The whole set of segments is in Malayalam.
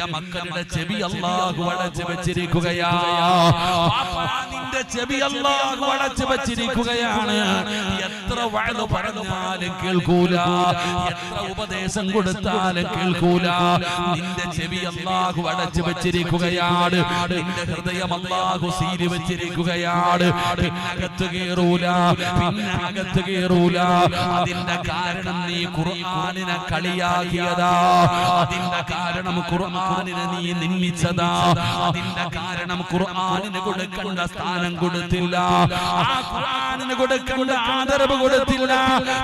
മക്കളുടെ ചെവി അല്ലാഹു അടച്ചു വെച്ചിരിക്കുകയാണ്. നിന്റെ ചെവി അല്ലാഹു അടച്ചു വെച്ചിരിക്കുകയാണ്. എത്ര വഅദ് പറഞ്ഞാലും കേൾക്കൂല, എത്ര ഉപദേശം കൊടുത്താലും കേൾക്കൂല. നിന്റെ ചെവി അല്ലാഹു അടച്ചു വെച്ചിരിക്കുകയാണ്. നിന്റെ ഹൃദയം അല്ലാഹു സീരി വെച്ചിരിക്കുകയാണ്. അകത്ത് കയറൂല, പിന്നെ അകത്ത് കയറൂല. അതിന്റെ കാരണം നീ ഖുർആനിനെ കളിയാക്കിയതാ. അതിന്റെ കാരണം ഖുർആനിനെ നീ നിന്ദിച്ചതാ. അതിന്റെ കാരണം ഖുർആനിന് കൊടുക്കേണ്ട സ്ഥാനം കൊടുത്തില്ല, ആ ഖുർആനിന് കൊടുക്കേണ്ട ആദരവ് കൊടുത്തില്ല.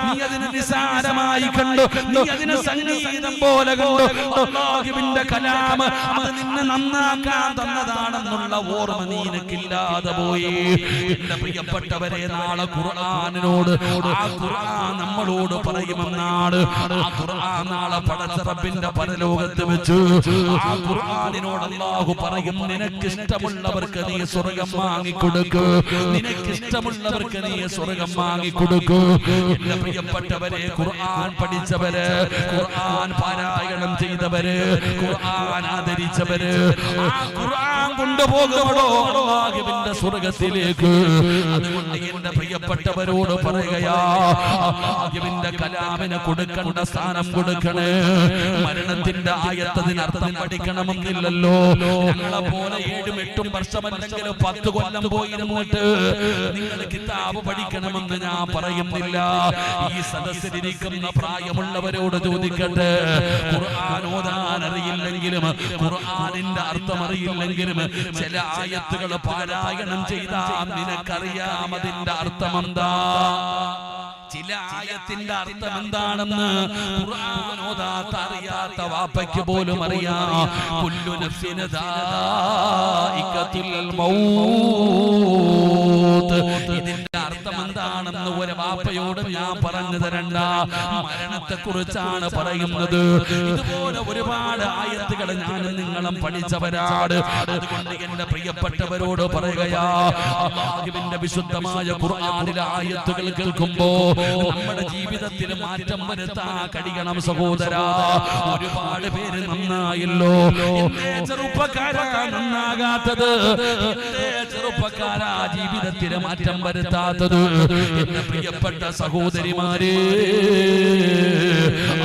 നീ അതിനെ നിസാരമായി കണ്ടു, നീ അതിനെ സംഗീതം പോലെ കണ്ടു. അല്ലാഹുവിന്റെ കലാം അത് നിന്നെ നന്നാക്കാൻ തന്നതാണെന്നുള്ള ഓർമ്മ നിനക്കില്ലാതെ പോയി. എന്റെ പ്രിയപ്പെട്ടവരെ, നാളെ ഖുർആനിനോട് ആ ഖുർആൻ നമ്മളോട് പറയുമെന്നാണ്. ആ ഖുർആൻ നാളെ പടച്ച റബ്ബിന്റെ പരലോകത്ത് വെച്ച് ആ ഖുർആനിനോട് അല്ലാഹു പറയും, നിനക്ക് ഇഷ്ടമുള്ളവർക്ക് നീ സ്വർഗ്ഗം വാങ്ങിക്കൊടുക്കൂ, നിനക്ക് ഇഷ്ടമുള്ളവർക്ക് നീ സ്വർഗ്ഗം വാങ്ങിക്കൊടുക്കൂ. എന്റെ പ്രിയപ്പെട്ടവരെ, ഖുർആൻ പഠിച്ചവര്, ഖുർആൻ പാരായണം ചെയ്തവര്, ഖുർആൻ ആദരിച്ചവര് ആ ഖുർആൻ കൊണ്ടുപോകുമോ അല്ലാഹുവിന്റെ സ്വർഗ്ഗത്തിലേക്ക്. അതുകൊണ്ട് എന്റെ പ്രിയപ്പെട്ടവരോട് പറയുകയാ, അല്ലാഹുവിന്റെ കലാമിന് കൊടുക്കേണ്ട സ്ഥാനം കൊടുക്കണേ. മരണത്തിന്റെ ആയത്തതിന് അർത്ഥം പഠിക്കണമെന്നില്ലല്ലോ. ഞങ്ങളെ പോലെ 7-8 വർഷമല്ലെങ്കിലും 10 കൊല്ലം പോയിരുന്നിട്ട് നിങ്ങൾ കിതാബ് പഠിക്കണമെന്ന് ഞാൻ പറയുന്നില്ല. ഈ സദസ്സിലിരിക്കുന്ന പ്രായമുള്ളവരോട് ചോദിക്കട്ടെ, ഖുർആൻ ഓതാൻ അറിയില്ലെങ്കിലും, ഖുർആനിന്റെ അർത്ഥം അറിയില്ലെങ്കിലും ചില ആയത്തുകൾ പാരായണം ചെയ്താൽ നിനക്കറിയാം അതിന്റെ അർത്ഥം എന്താ. ചില ആയത്തിന്റെ അർത്ഥം എന്താണെന്ന് ഖുർആൻ ഓതാത്ത അറിയാത്ത വാപ്പയ്ക്ക് പോലും അറിയാം. കുല്ലു നഫ്സിൻ ദാഇഖത്തുൽ മൗത്ത്. ഇതിന്റെ അർത്ഥം എന്താണെന്ന് ഒരു വാപ്പയോട് ഞാൻ പറഞ്ഞു തരണ്ട. മരണത്തെ കുറിച്ചാണ് പറയുന്നത്. ഇതുപോലെ ഒരുപാട് ആയത്തുകൾ ഞാനും നിങ്ങളും പഠിച്ചവരാണ്. അതുകൊണ്ട് എന്റെ പ്രിയപ്പെട്ടവരോട് പറയുകയാ, അല്ലാഹുവിന്റെ വിശുദ്ധമായ ഖുർആനിലെ ആയത്തുകൾ കേൾക്കുമ്പോ നമ്മുടെ ജീവിതത്തിൽ മാറ്റം വരുത്താൻ കഴിയണം സഹോദരാ. ഒരുപാട് പേര് നന്നായല്ലോ, എന്തേ ചെറുപ്പക്കാരാ നന്നാകാത്തത്? എന്തേ ചെറുപ്പക്കാരാ ജീവിതത്തിൽ മാറ്റം വരുത്താത്തത്? എന്റെ പ്രിയപ്പെട്ട സഹോദരിമാരെ,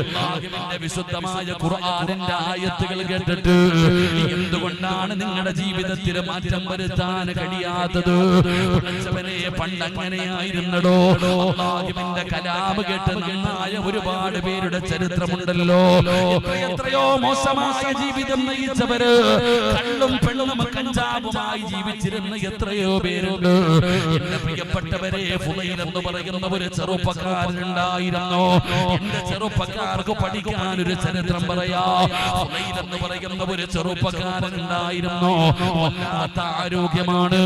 അല്ലാഹുവിന്റെ വിശുദ്ധമായ ഖുർആനിന്റെ ആയത്തുകൾ കേട്ടിട്ട് എന്തുകൊണ്ടാണ് നിങ്ങളുടെ ജീവിതത്തിൽ മാറ്റം വരുത്താൻ കഴിയാത്തത്? പണ്ടങ്ങനെയായിരുന്നടോ. അല്ലാഹുവിന്റെ കലാം കേട്ട് നന്നായ ഒരുപാട് പേരുടെ ചരിത്രമുണ്ടല്ലോ. എത്രയോ മോശമായ ജീവിതം നയിച്ചവര്, കള്ളും പെണ്ണും കഞ്ചാവുമായി ജീവിച്ചിരുന്ന എത്രയോ പേരുണ്ട്. എന്റെ പ്രിയപ്പെട്ടവരെ, ഫുളൈൽ എന്ന് പറയുന്ന ഒരു ചെറുപ്പക്കാരനുണ്ടായിരുന്നു. എന്റെ ചെറുപ്പക്കാർക്ക് പഠിക്കാൻ ഒരു ചരിത്രം പറയാ. ഫുളൈൽ എന്ന് പറയുന്ന ഒരു ചെറുപ്പക്കാരനുണ്ടായിരുന്നു. വല്ലാത്ത ആരോഗ്യമാണ്.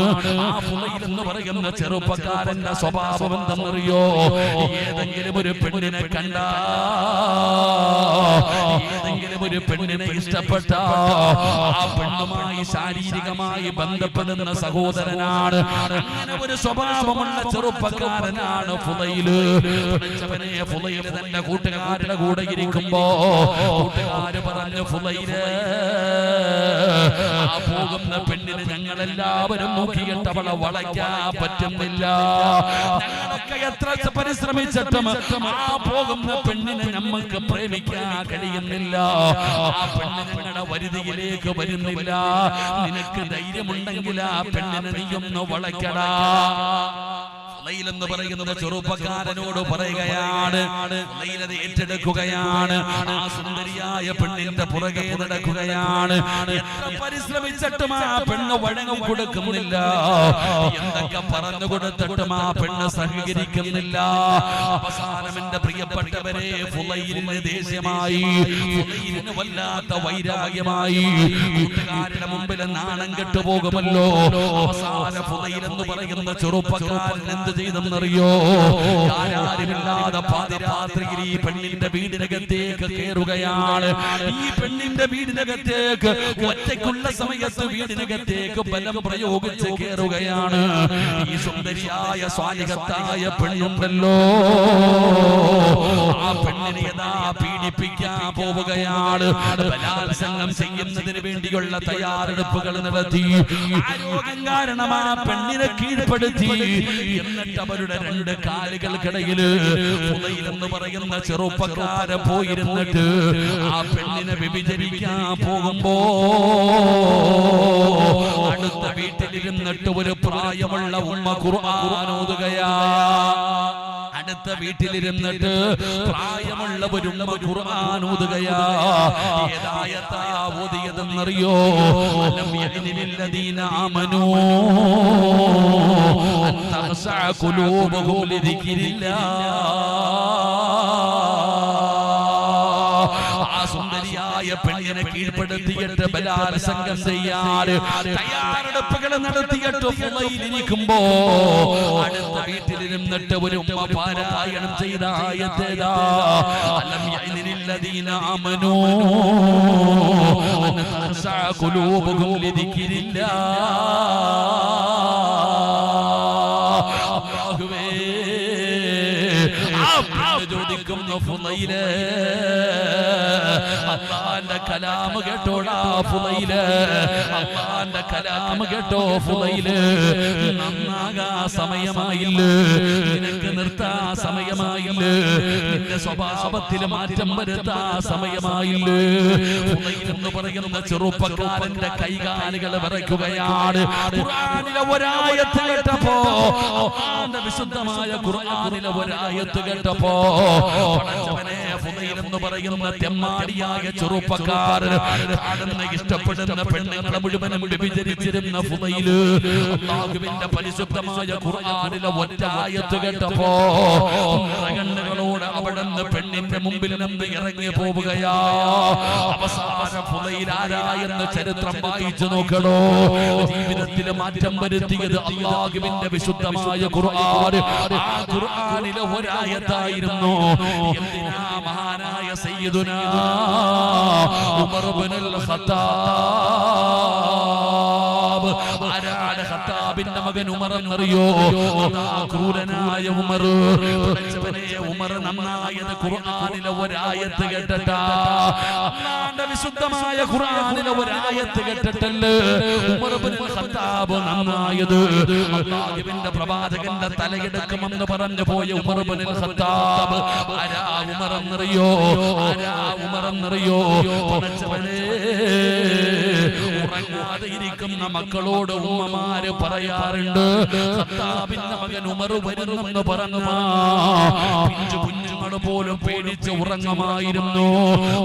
ആ ഫുളൈൽ എന്ന് പറയുന്ന ചെറുപ്പക്കാരന്റെ സ്വഭാവം എന്തെന്നറിയോ? ഏതെങ്കിലും ഒരു പെണ്ണിനെ കണ്ട, ഏതെങ്കിലും ഒരു പെണ്ണിനെ ഇഷ്ടപ്പെട്ട ആ പെണ്ണുമായി ശാരീരികമായി ബന്ധപ്പെടുന്ന സഹോദരനാണ്. അങ്ങനെ ഒരു സ്വഭാവമുള്ള ചെറുപ്പക്കാരനാണ് ഫുളൈല്. ഫുളൈല് തന്റെ കൂട്ടുകാരുടെ കൂടെ ഇരിക്കുമ്പോ കൂട്ടുകാര് പറഞ്ഞു, ഫുളൈല്, ആ പോകുന്ന പെണ്ണിന് ഞങ്ങളെല്ലാവരും നോക്കിയിട്ട് അവളെ വളയ്ക്കാൻ പറ്റുന്നില്ല. ഞങ്ങളൊക്കെ എത്ര പരിശ്രമിച്ചിട്ടും ആ പോകുന്ന പെണ്ണിനെ നമ്മൾക്ക് പ്രേമിക്കാൻ കഴിയുന്നില്ല. ആ പെണ്ണ് ഞങ്ങളുടെ വരുതിയിലേക്ക് വരുന്നില്ല. നിനക്ക് ധൈര്യമുണ്ടെങ്കിൽ ആ പെണ്ണിനെ നീയൊന്ന് വളയ്ക്കടാ. ഫുളൈൽ എന്ന് പറയുന്നത് ചെറുപ്പക്കാരനോട് പറയുകയാണ്. ഫുളൈൽ അത് ഏറ്റെടുക്കുകയാണ്. ആ സുന്ദരിയായ പെണ്ണിന്റെ പുറകെ നടക്കുകയാണ്. എത്ര പരിശ്രമിച്ചിട്ടും ആ പെണ്ണ് വഴങ്ങി കൊടുക്കുന്നില്ല. എന്തൊക്കെ പറഞ്ഞു കൊടുത്തിട്ടും ആ പെണ്ണ് സഹകരിക്കുന്നില്ല. അവസാനം എന്റെ പ്രിയപ്പെട്ടവരെ, ഫുളൈലിന് ദേഷ്യമായി, ഫുളൈലിന് വല്ലാത്ത വൈരാഗ്യമായി. കൂട്ടുകാരുടെ മുമ്പിൽ നാണം കെട്ടുപോകുമല്ലോ. അവസാനം ഫുളൈൽ എന്ന് പറയുന്ന ചെറുപ്പക്കാരൻ എന്ത് ചെയ്തെന്നറിയോ? ആരാരുമില്ലാതെ പാതിരാത്രിയിൽ ഈ പെണ്ണിന്റെ വീടിനകത്തേക്ക് കയറുകയാണ്. ഈ പെണ്ണിന്റെ വീടിനകത്തേക്ക് ഒറ്റയ്ക്കുള്ള സമയത്ത് വീടിനകത്തേക്ക് ബലം പ്രയോഗിച്ച് കയറുകയാണ്. ഈ സുന്ദരിയായ സ്വാലിഹത്തായ പെണ്ണുണ്ടല്ലോ, ആ പെണ്ണിനെ യഥാ പീഡിപ്പിക്കാൻ പോവുകയാണ്. ബലാത്സംഗം ചെയ്യുന്നതിന് വേണ്ടിയുള്ള തയ്യാറെടുപ്പുകൾ നടത്തി. ആരോഗ്യം കാരണം ആ പെണ്ണിനെ കീഴ്പ്പെടുത്തി. എന്നിട്ട് അവരുടെ രണ്ട് കാലുകൾക്കിടയിൽ ഫുദൈൽ എന്ന് പറയുന്ന ചെറുപ്പക്കാരൻ പോയിരുന്നിട്ട് ആ പെണ്ണിനെ വ്യഭിചരിക്കാൻ പോകുമ്പോ അടുത്ത വീട്ടിലിരുന്നിട്ട് ഒരു പ്രായമുള്ള ഉമ്മ ഖുർആൻ ഓതുകയാ. അടുത്ത വീട്ടിലിരുന്നിട്ട് പ്രായമുള്ള ഒരു ഉമ്മ ഖുർആൻ ഓതുകയാ. ഏതായത്താ ഓതിയതെന്നറിയോ? അലം യഅനിലില്ലദീന ആമനൂ അൻ തഖ്ശഅ ഖുലൂബുഹും ലിദിക്രില്ലാഹ്. സുന്ദരിയായ പെണ്ണിനെ കീഴ്പ്പെടുത്തിയിട്ട് ബലാത്സംഗം ചെയ്യാൻ തയ്യാറെടുപ്പുകൾ നടത്തിയിട്ട് ഫുദൈലിരിക്കുമ്പോ അടുത്ത വീട്ടിലിരുന്നിട്ട് ഒരു ഉമ്മ പാരായണം ചെയ്ത ആയത്തേതാ? അലം യഅനിലില്ലദീന ആമനൂ അൻ തഖ്ശഅ ഖുലൂബുഹും ലിദിക്രില്ലാഹ്. അല്ലാഹുവേ, ചോദിക്കുന്നു ഫുദൈലേ, അല്ലാഹുവിന്റെ കലാം കേട്ടോടാ ഫുദൈലേ, അല്ലാഹുവിന്റെ കലാം കേട്ടോ ഫുദൈലേ. നന്നാകാ സമയമായില്ലേ? നിനക്ക് നിർത്താ സമയമായില്ലേ? നിന്റെ സ്വഭാവത്തിൽ മാറ്റം വരുത്താ സമയമായില്ലേ? ഫുദൈൽ എന്ന് പറയുന്ന ചെറുപ്പക്കാരന്റെ കൈകാലുകൾ വിറയ്ക്കുകയാണ്. ഖുർആനിലെ ഒരായത്ത് കേട്ടപ്പോ, അല്ലാഹുവിന്റെ വിശുദ്ധമായ ഖുർആനിലെ ഒരായത്ത് കേട്ടപ്പോ പടച്ചവനെ, ഫുദൈൽ എന്ന് പറയുന്ന തെമ്മാടിയായ ചെറുപ്പക്കാരൻ കാണുന്ന ഇഷ്ടപ്പെടുന്ന പെണ്ണുങ്ങളെ മുഴുവനും വ്യഭിചരിച്ചിരുന്ന ഫുദൈൽ അല്ലാഹുവിന്റെ പരിശുദ്ധമായ ഖുർആനിലെ ഒറ്റായത്ത് കേട്ടപ്പോ കണ്ണുകളോട് അവിടുന്ന് പെണ്ണിന്റെ മുമ്പിൽ നിന്ന് ഇറങ്ങി പോവുകയാ. അവസാന ഫുദൈൽ ആരായെന്ന് ചരിത്രം വായിച്ചു നോക്കണോ? ജീവിതത്തിൽ മാറ്റം വരുത്തിയത് അല്ലാഹുവിന്റെ വിശുദ്ധമായ ഖുർആൻ. ആ ഖുർആനിലെ ഒരായത്തായിരുന്നു. എന്തിനാ മഹാനായ സയ്യിദുനാ ഉമർ ഇബ്നുൽ ഖത്താബ്, ആരാണ് ഖത്താബിന്റെ മകൻ ഉമർ എന്നറിയോ? ക്രൂരനായ ഉമർ. ഉമർ നന്നായത് ഖുർആനിലെ ഒരായത്ത് കേട്ടിട്ടാ. അല്ലാഹുവിന്റെ വിശുദ്ധമായ ഖുർആനിലെ ഒരായത്ത് കേട്ടിട്ടല്ലേ ഉമർ ഇബ്നുൽ ഖത്താബ് നന്നായത്. അല്ലാഹുവിന്റെ പ്രവാചകന്റെ തലയെടുക്കുമെന്ന് പറഞ്ഞു പോയ ഉമർ ഇബ്നുൽ ഖത്താബ്. ആരാ ഉമർ എന്നറിയോ? ആരാ ഉമർ എന്നറിയോ? ഉറങ്ങാതെ ഇരിക്കുന്ന മക്കളോട് ഉമ്മമാര് പറയാറുണ്ട്, ഖത്താബിന്റെ മകൻ ഉമർ വരുന്നെന്ന് പറഞ്ഞ പിഞ്ചു കുഞ്ഞുങ്ങൾ പോലും പേടിച്ച് ഉറങ്ങുമായിരുന്നു.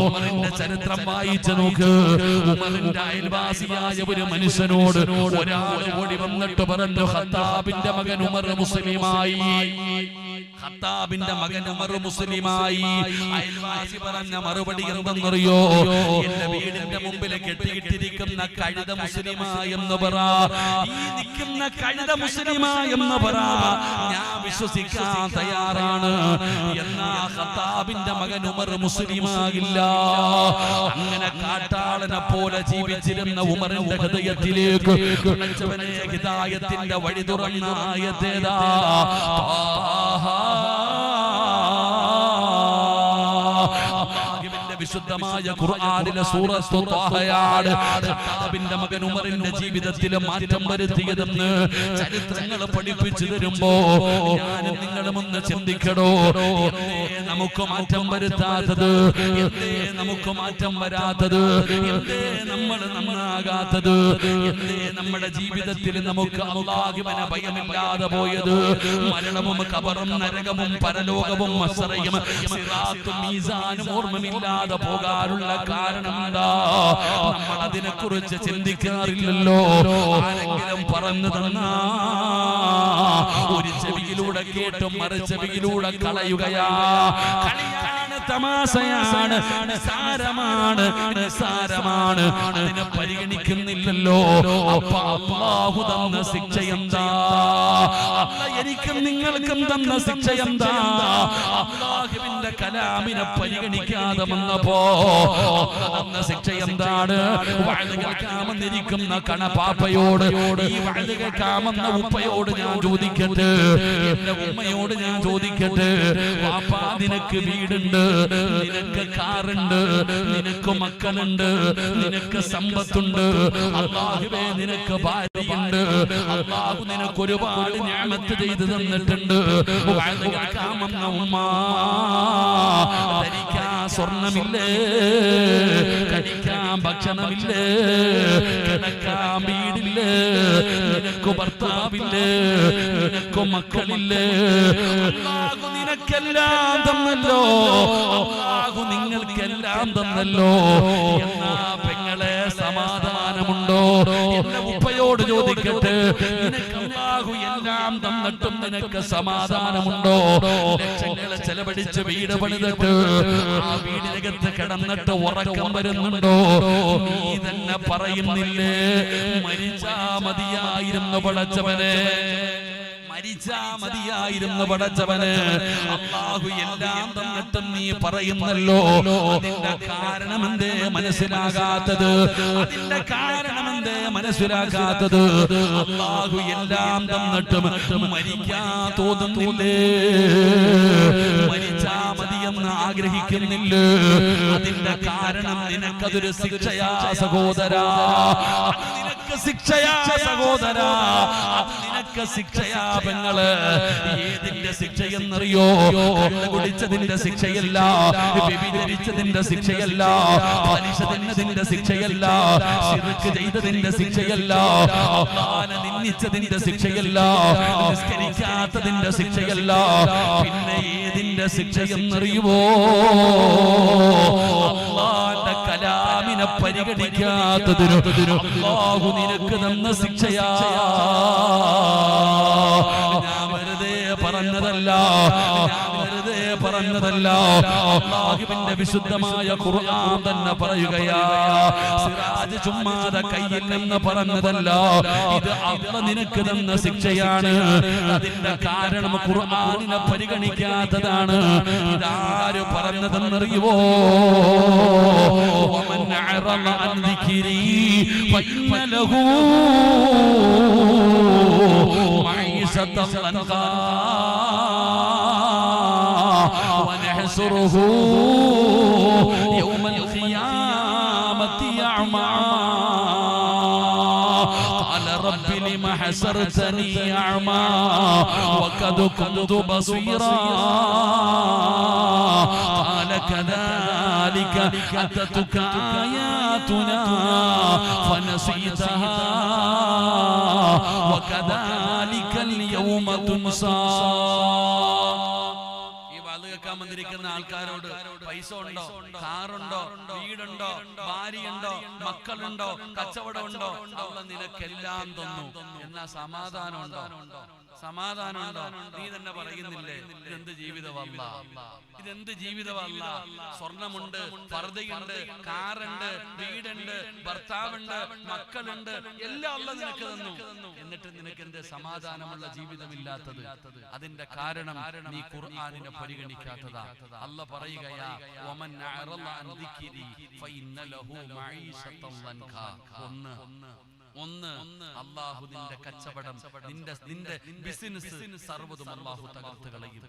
ഉമറിന്റെ ചരിത്രം വായിച്ചു നോക്ക്. ഉമറിന്റെ അയൽവാസിയായ ഒരു മനുഷ്യനോട് ഒരാൾ ഓടി വന്നിട്ട് പറഞ്ഞു, ഖത്താബിന്റെ മകൻ ഉമർ മുസ്ലിമായി. ഖത്താബിന്റെ മകൻ ഉമർ മുസ്ലിമായി. അയൽവാസി പറഞ്ഞ മറുപടി എന്തെന്നറിയോ? എന്റെ വീടിന്റെ മുമ്പിൽ കെട്ടിയിട്ടിരിക്കുന്ന കഴുത മുസ്ലിമായെന്ന് പറ, ഈ നിൽക്കുന്ന കഴുത മുസ്ലിമായെന്ന് പറ, ഞാൻ വിശ്വസിക്കാൻ തയ്യാറാണ്. എന്നാ ഖത്താബിന്റെ മകൻ ഉമർ മുസ്ലിമാകില്ല. അങ്ങനെ കാട്ടാളനെ പോലെ ജീവിച്ചിരുന്ന ഉമറിന്റെ ഹൃദയത്തിലേക്ക് ഹിദായത്തിന്റെ വഴി തുറന്ന ആയത്തേതാ? വിശുദ്ധമായ ഖുർആനിലെ സൂറത്ത് ത്വാഹയാണ് ഖത്താബിന്റെ മകൻ ഉമറിന്റെ ജീവിതത്തിൽ മാറ്റം വരുത്തിയതെന്ന് ചരിത്രങ്ങൾ പഠിപ്പിച്ചു തരുമ്പോ ഞാനും നിങ്ങളും ഒന്ന് ചിന്തിക്കണോ? എന്തേ നമുക്ക് മാറ്റം വരുത്താത്തത്? എന്തേ നമുക്ക് മാറ്റം വരാത്തത്? എന്തേ നമ്മൾ നന്നാകാത്തത്? എന്തേ നമ്മുടെ ജീവിതത്തിൽ നമുക്ക് അല്ലാഹുവിനെ ഭയമില്ലാതെ പോയത്? മരണവും ഖബറും നരകവും പരലോകവും മസ്റയും സിറാത്തും മീസാനും ഓർമ്മയില്ലാതെ പോകാനുള്ള കാരണം എന്താ? നമ്മൾ അതിനെ കുറിച്ച് ചിന്തിക്കാറില്ലല്ലോ. ആരെങ്കിലും പറഞ്ഞു തന്നാ ഒരു ചെവിയിലൂടെ കേട്ടും മറു ചെവിയിലൂടെ കളയുകയാ. കളിയാണ്, തമാശയാണ്, നിസാരമാണ്, നിസാരമാണ്. അതിനെ പരിഗണിക്കുന്നില്ല. അറിയുന്നില്ലല്ലോ. അപ്പൊ അല്ലാഹു തന്ന ശിക്ഷ എന്താ? എനിക്കും നിങ്ങൾക്കും തന്ന ശിക്ഷ എന്താ? അല്ലാഹുവിന്റെ കലാമിനെ പരിഗണിക്കാതെ വന്നപ്പോ തന്ന ശിക്ഷ എന്താണ്? വഅദ് കേൾക്കാമെന്നിരിക്കുന്ന കണപാപ്പയോട്, ഈ വഅദ് കേൾക്കാമെന്ന ഉപ്പയോട് ഞാൻ ചോദിക്കട്ടെ, എന്റെ ഉമ്മയോട് ഞാൻ ചോദിക്കട്ടെ, വാപ്പാ നിനക്ക് വീടുണ്ട്, നിനക്ക് കാറുണ്ട്, നിനക്ക് മക്കളുണ്ട്, നിനക്ക് സമ്പത്തുണ്ട്, അല്ലാഹുവേ നിനക്ക് ഭാര്യയുണ്ട്, അല്ലാഹു നിനക്ക് ഒരുപാട് നിഅമത്ത് ചെയ്തു തന്നിട്ടുണ്ട്. വഅദ് കേൾക്കാമെന്ന ഉമ്മ, ധരിക്കാൻ സ്വർണമില്ലേ, കഴിക്കാൻ ഭക്ഷണമില്ലേ, കിടക്കാൻ വീടില്ലേ, നിനക്ക് ഭർത്താവില്ലേ, നിനക്ക് മക്കളില്ലേ, അല്ലാഹു നിനക്കെല്ലാം തന്നല്ലോ, അല്ലാഹു നിങ്ങൾക്കെല്ലാം തന്നല്ലോ. എന്നാ പെങ്ങളെ സമാധാനമുണ്ടോ? എന്റെ ഉപ്പയോട് ചോദിക്കട്ടെ, നിനക്ക് അല്ലാഹു എല്ലാം തന്നിട്ടും നിനക്ക് സമാധാനമുണ്ടോ? ലക്ഷങ്ങളെ ചെലവഴിച്ച് വീട് പണിതിട്ട് ആ വീടിനകത്ത് കിടന്നിട്ട് ഉറക്കം വരുന്നുണ്ടോ? നീ തന്നെ പറയുന്നില്ലേ, മരിച്ചാ മതിയായിരുന്നു പടച്ചവനെ, മരിച്ചാ മതിയായിരുന്നു പടച്ചവന്. അല്ലാഹു എല്ലാം തന്നിട്ടും നീ പറയുന്നല്ലോ. അതിന്റെ കാരണം എന്തേ മനസ്സിലാകാത്തത്? അതിന്റെ കാരണം എന്തേ മനസ്സിലാകാത്തത്? അല്ലാഹു എല്ലാം തന്നിട്ടും മരിക്കാൻ തോന്നുന്നില്ലേ, മരിച്ചാ മതിയെന്ന് ആഗ്രഹിക്കുന്നില്ലേ? അതിന്റെ കാരണം നിനക്കതൊരു ശിക്ഷയാ സഹോദരാ, നിനക്ക് ശിക്ഷയാ സഹോദരാ, നിനക്ക് ശിക്ഷയാ പെങ്ങള്. ഏതിന്റെ ശിക്ഷയെന്നറിയോ? കള്ള് കുടിച്ചതിന്റെ ശിക്ഷയല്ല, വ്യഭിചരിച്ചതിന്റെ ശിക്ഷയല്ല, പലിശ തിന്നതിന്റെ ശിക്ഷയല്ല, ശിർക്ക് ചെയ്തതിന്റെ ശിക്ഷയല്ല, അല്ലാഹുവിനെ നിന്ദിച്ചതിന്റെ ശിക്ഷയല്ല, നിസ്കരിക്കാത്തതിന്റെ ശിക്ഷയല്ല. പിന്നെ ഏതിന്റെ ശിക്ഷയെന്നറിയുമോ? അല്ലാഹുവിന്റെ കലാമിനെ പരിഗണിക്കാത്തതിന് അല്ലാഹു നിനക്ക് തന്ന ശിക്ഷയാ. ഞാൻ വെറുതെ പറഞ്ഞതല്ല, ഞാൻ വെറുതെ പറഞ്ഞതല്ല, അല്ലാഹുവിന്റെ വിശുദ്ധമായ ഖുർആൻ തന്നെ പറയുകയാ. സിറാജ് ചുമ്മാതെ കയ്യിൽ നിന്ന് പറഞ്ഞതല്ല, ഇത് അല്ലാഹു നിനക്ക് തന്ന ശിക്ഷയാണ്. അതിന്റെ കാരണം ഖുർആനിനെ പരിഗണിക്കാത്തതാണ്. ഇതാര് പറഞ്ഞതെന്നറിയുമോ? വമൻ അറള അൻ ദിക്രി ഫഇന്ന ലഹു മഈശതൻ ലൻകാ വനഹ്സുറുഹു യൗമൽ ഖിയാമത്തി അഅമാ ഖാല റബ്ബി ലിമ ഹസർതനി അഅമാ വഖദ് കുന്തു ബസീറാ ഖാല കദാലിക അതതുക ആയാതുനാ ഫനസീതഹാ വകദാലിക اليوم തുൻസാ. വന്നിരിക്കുന്ന ആൾക്കാരോട് പൈസ ഉണ്ടോ, കാറുണ്ടോ, വീടുണ്ടോ, ഭാര്യയുണ്ടോ, മക്കളുണ്ടോ, കച്ചവടമുണ്ടോ, അല്ലാഹു നിനക്കെല്ലാം തന്നു, എന്നാ സമാധാനമുണ്ടോ? സമാധാനമുണ്ടോ? നീ തന്നെ പറയുന്നില്ലേ, ഇതെന്ത് ജീവിതമല്ല, ഇതെന്ത് ജീവിതമല്ല. സ്വർണമുണ്ട്, പർദ്ദയുണ്ട്, കാറുണ്ട്, വീടുണ്ട്, ഭർത്താവുണ്ട്, മക്കളുണ്ട്, എല്ലാം അല്ലാഹു നിനക്ക് തന്നു. എന്നിട്ട് നിനക്ക് എന്ത് സമാധാനമുള്ള ജീവിതമില്ലാത്തത്? അതിന്റെ കാരണം നീ ഖുർആനിനെ പരിഗണിക്കാത്തതാ. അല്ലാഹു പറയുകയാ, വമൻ അറള അൻ ദിക്രി ഫഇന്ന ലഹു മഈശതൻ ലൻകാ. ഒന്ന് അല്ലാഹു നിന്റെ കച്ചവടം, നിന്റെ ബിസിനസ് സർവ്വതും അല്ലാഹു തകർത്ത് കളയും.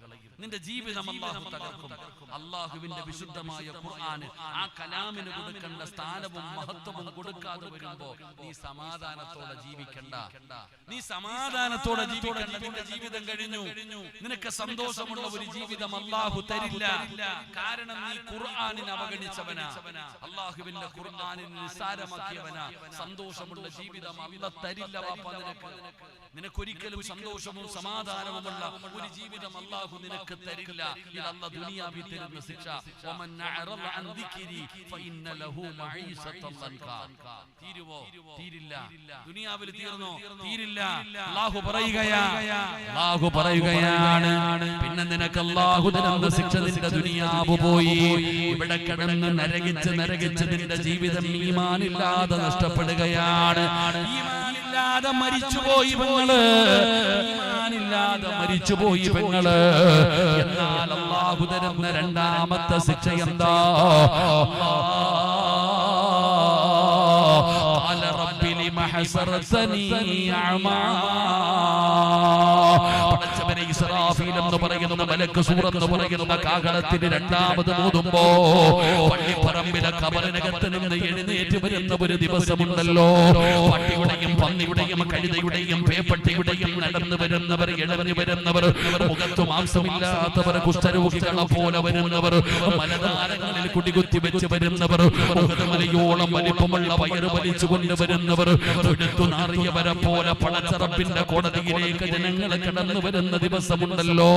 നിന്റെ ജീവിതം അല്ലാഹു തകർക്കും. അല്ലാഹുവിന്റെ വിശുദ്ധമായ ഖുർആൻ ആ കലാമിന് കൊടുക്കേണ്ട സ്ഥാനവും മഹത്വവും കൊടുക്കാതെ വരുമ്പോ നീ സമാധാനത്തോടെ ജീവിക്കണ്ട, നീ സമാധാനത്തോടെ ജീവിക്കണ്ട. നിന്റെ ജീവിതം കഴിഞ്ഞു, നിനക്ക് സന്തോഷമുള്ള ഒരു ജീവിതം അല്ലാഹു തരില്ല. കാരണം നീ ഖുർആനിനെ അവഗണിച്ചവനാ, അല്ലാഹുവിന്റെ ഖുർആനിനെ നിസ്സാരമാക്കിയവനാ. സന്തോഷമുള്ള ജീവിതം ജീവിതം അല്ലാഹു തരില്ല വാപ്പ നിനക്ക്. നിനക്കൊരിക്കലും സന്തോഷവും സമാധാനവുമുള്ള ഒരു ജീവിതം അല്ലാഹു നിനക്ക് തരില്ല. ഇത് അല്ലാഹു ദുനിയാവിൽ തരുന്ന ശിക്ഷ. വമൻ അഅറദ അൻ ദിക്രി ഫഇന്ന ലഹു മഈശതൻ ദൻകാ. തീരുവോ? തീരില്ല. ദുനിയാവിൽ തീർന്നോ? തീരില്ല. അല്ലാഹു പറയുകയാണ് പിന്നെ നിനക്ക് അല്ലാഹു തരുന്ന ശിക്ഷ നിന്റെ ദുനിയാവ് പോയി. ഇവിടെ കിടന്ന് നരകിച്ച് നിന്റെ ജീവിതം ഈമാനില്ലാതെ നഷ്ടപ്പെടുകയാണ്. ഈമാനില്ലാതെ മരിച്ചുപോയി പെങ്ങള്, ഈമാനില്ലാതെ മരിച്ചുപോയി പെങ്ങള്. എന്നാൽ അല്ലാഹു തരുന്ന രണ്ടാമത്തെ ശിക്ഷ എന്താ? ഖാല റബ്ബി ലിമ ഹസറതനി അഅമാ. പടച്ചവനെ ഇസ്രാഫീൽ എന്ന് പറയുന്ന മലക്ക് സൂറത്ത് പറയുന്ന കാഹളത്തിന് രണ്ടാമത് ഊതുമ്പോ പള്ളിപ്പറമ്പിലെ ഖബറിനകത്ത് നിന്ന് എഴുന്നേറ്റ് വരുന്ന ഒരു ദിവസമുണ്ടല്ലോ. പട്ടിയുടെയും പന്നിയുടെയും കഴുതയുടെയും പേപ്പട്ടിയുടെയും നടന്നു വരുന്നവർ, ഇഴഞ്ഞു വരുന്നവർ, മുഖത്ത് മാംസമില്ലാത്തവർ, കുഷ്ഠരോഗികളെ പോലെ വരുന്നവർ, മലതാരങ്ങളിൽ കുടികുത്തി വെച്ച് വരുന്നവർ, മുഖമലയോളം വലിപ്പമുള്ള വയറ് വലിച്ചു കൊണ്ടുവരുന്നവർ, എടുത്തു നാറിയവരെ പോലെ പടച്ചറപ്പിന്റെ കോടതിയിലേക്ക് ജനങ്ങൾ കടന്നു വരുന്ന ദിവസമുണ്ടല്ലോ.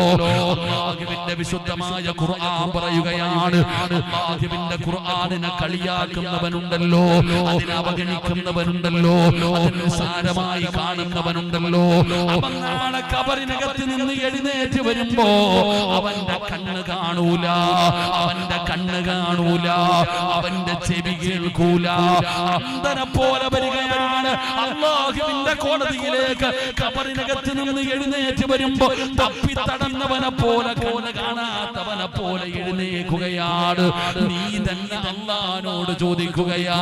അല്ലാഹുവിന്റെ വിശുദ്ധമായ ഖുർആൻ പറയുകയാണ്, അല്ലാഹുവിന്റെ ഖുർആനിനെ കളിയാക്കുന്നവനുണ്ടല്ലോ, അതിനെ അവഗണിക്കുന്നവനുണ്ടല്ലോ, അതിനെ സാരമായി കാണുന്നവനുണ്ടല്ലോ. അവൻ നാളെ ഖബറിനകത്ത് നിന്ന് എഴുന്നേറ്റ് വരുമ്പോ അവന്റെ കണ്ണ് കാണൂല, അവന്റെ കണ്ണ് കാണൂല, അവന്റെ ചെവി കേൾക്കൂല. അന്ധനെ പോലെ വരികയാണ് അല്ലാഹുവിന്റെ കോടതിയിലേക്ക്. ഖബറിനകത്ത് നിന്ന് എഴുന്നേറ്റ് വരുമ്പോ തപ്പിത്തടന്നവനെ പോലെ, കണ്ണ് കാണാത്തവനെ പോലെ എഴുന്നേൽക്കുകയാണ്. നീ തന്നെ അല്ലാഹുവോട് ചോദിക്കുകയാ,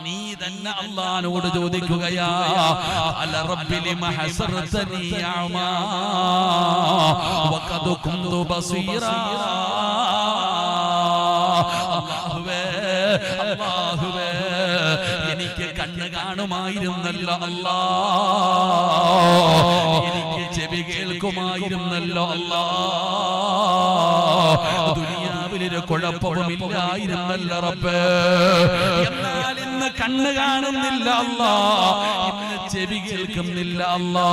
നീ തന്നെ അല്ലാഹുവോട് ചോദിക്കുകയാ, അല റബ്ബി ലിമ ഹസറതനി അഅമാ വഖദ് കുന്തു ബസീറാ. അല്ലാഹുവേ എനിക്ക് കണ്ണ് കാണുമായിരുന്നല്ലോ അല്ലാ, എനിക്ക് ചെവി കേൾക്കുമായിരുന്നല്ലോ അല്ലാ, ദുനിയാവിലൊരു കുഴപ്പവുമില്ലായിരുന്നല്ലോ റബ്ബേ. എന്നാൽ ഇന്ന് കണ്ണ് കാണുന്നില്ല അല്ലാ, ഇന്ന് ചെവി കേൾക്കുന്നില്ല അല്ലാ.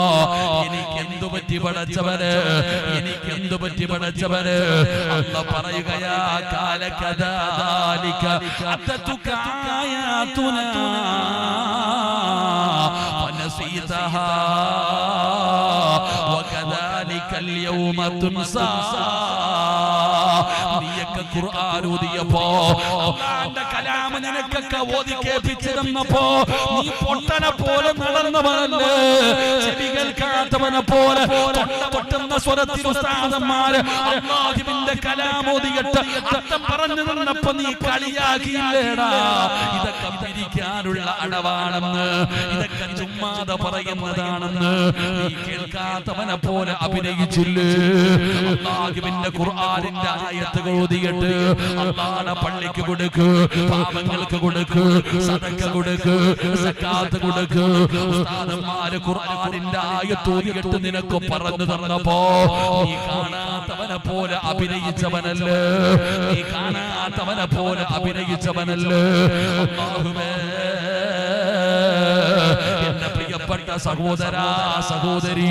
എനിക്കെന്തു പറ്റി പടച്ചവന്, എനിക്കെന്തു പറ്റി പടച്ചവന്? അല്ലാഹു പറയുകയാ, കാലകദാലിക അത്തതുക ആയാതുനാ ഫനസീതഹാ വകദാലിക അൽയൗമ തുൻസാ. നീയൊക്കെ ഖുർആൻ ഓതിയപ്പോ, അല്ലാഹുവിന്റെ കലാം നിനക്കൊക്കെ ഓതി കേൾപ്പിച്ചു തന്നപ്പോ നീ പൊട്ടനെ പോലെ നടന്നവനല്ലേ, ചെവി കേൾക്കാത്തവനെ പോലെ തൊണ്ട പൊട്ടുന്ന സ്വരത്തിൽ ഉസ്താദന്മാര് അല്ലാഹുവിന്റെ കലാം ഓതിയിട്ട് അർത്ഥം പറഞ്ഞു തന്നപ്പോ നീ കളിയാക്കിയില്ലേടാ. ഇതൊക്കെ പിരിക്കാനുള്ള അടവാണെന്ന്, ഇതൊക്കെ ചുമ്മാതെ പറയുന്നതാണെന്ന് നീ കേൾക്കാത്തവനെ പോലെ അഭിനയിച്ചില്ലേ. അല്ലാഹുവിന്റെ ഖുർആനിന്റെ ആയത്തുകൾ ഓതിയിട്ട് അല്ലാഹുവിന്റെ പള്ളിക്ക് കൊടുക്ക്, പാവങ്ങൾക്ക് കൊടുക്ക്, സദഖ കൊടുക്ക്, സക്കാത്ത് കൊടുക്ക്. ഉസ്താദന്മാര് ഖുർആനിന്റെ ആയത്ത് ഓതിയിട്ട് നിനക്ക് പറഞ്ഞു തന്നപ്പോ നീ കാണാത്തവനെ പോലെ അഭിനയിച്ചവനല്ലേ, നീ കാണാത്തവനെ പോലെ അഭിനയിച്ചവനല്ലേ. അല്ലാഹുവേ, എന്റെ പ്രിയപ്പെട്ട സഹോദരാ സഹോദരി,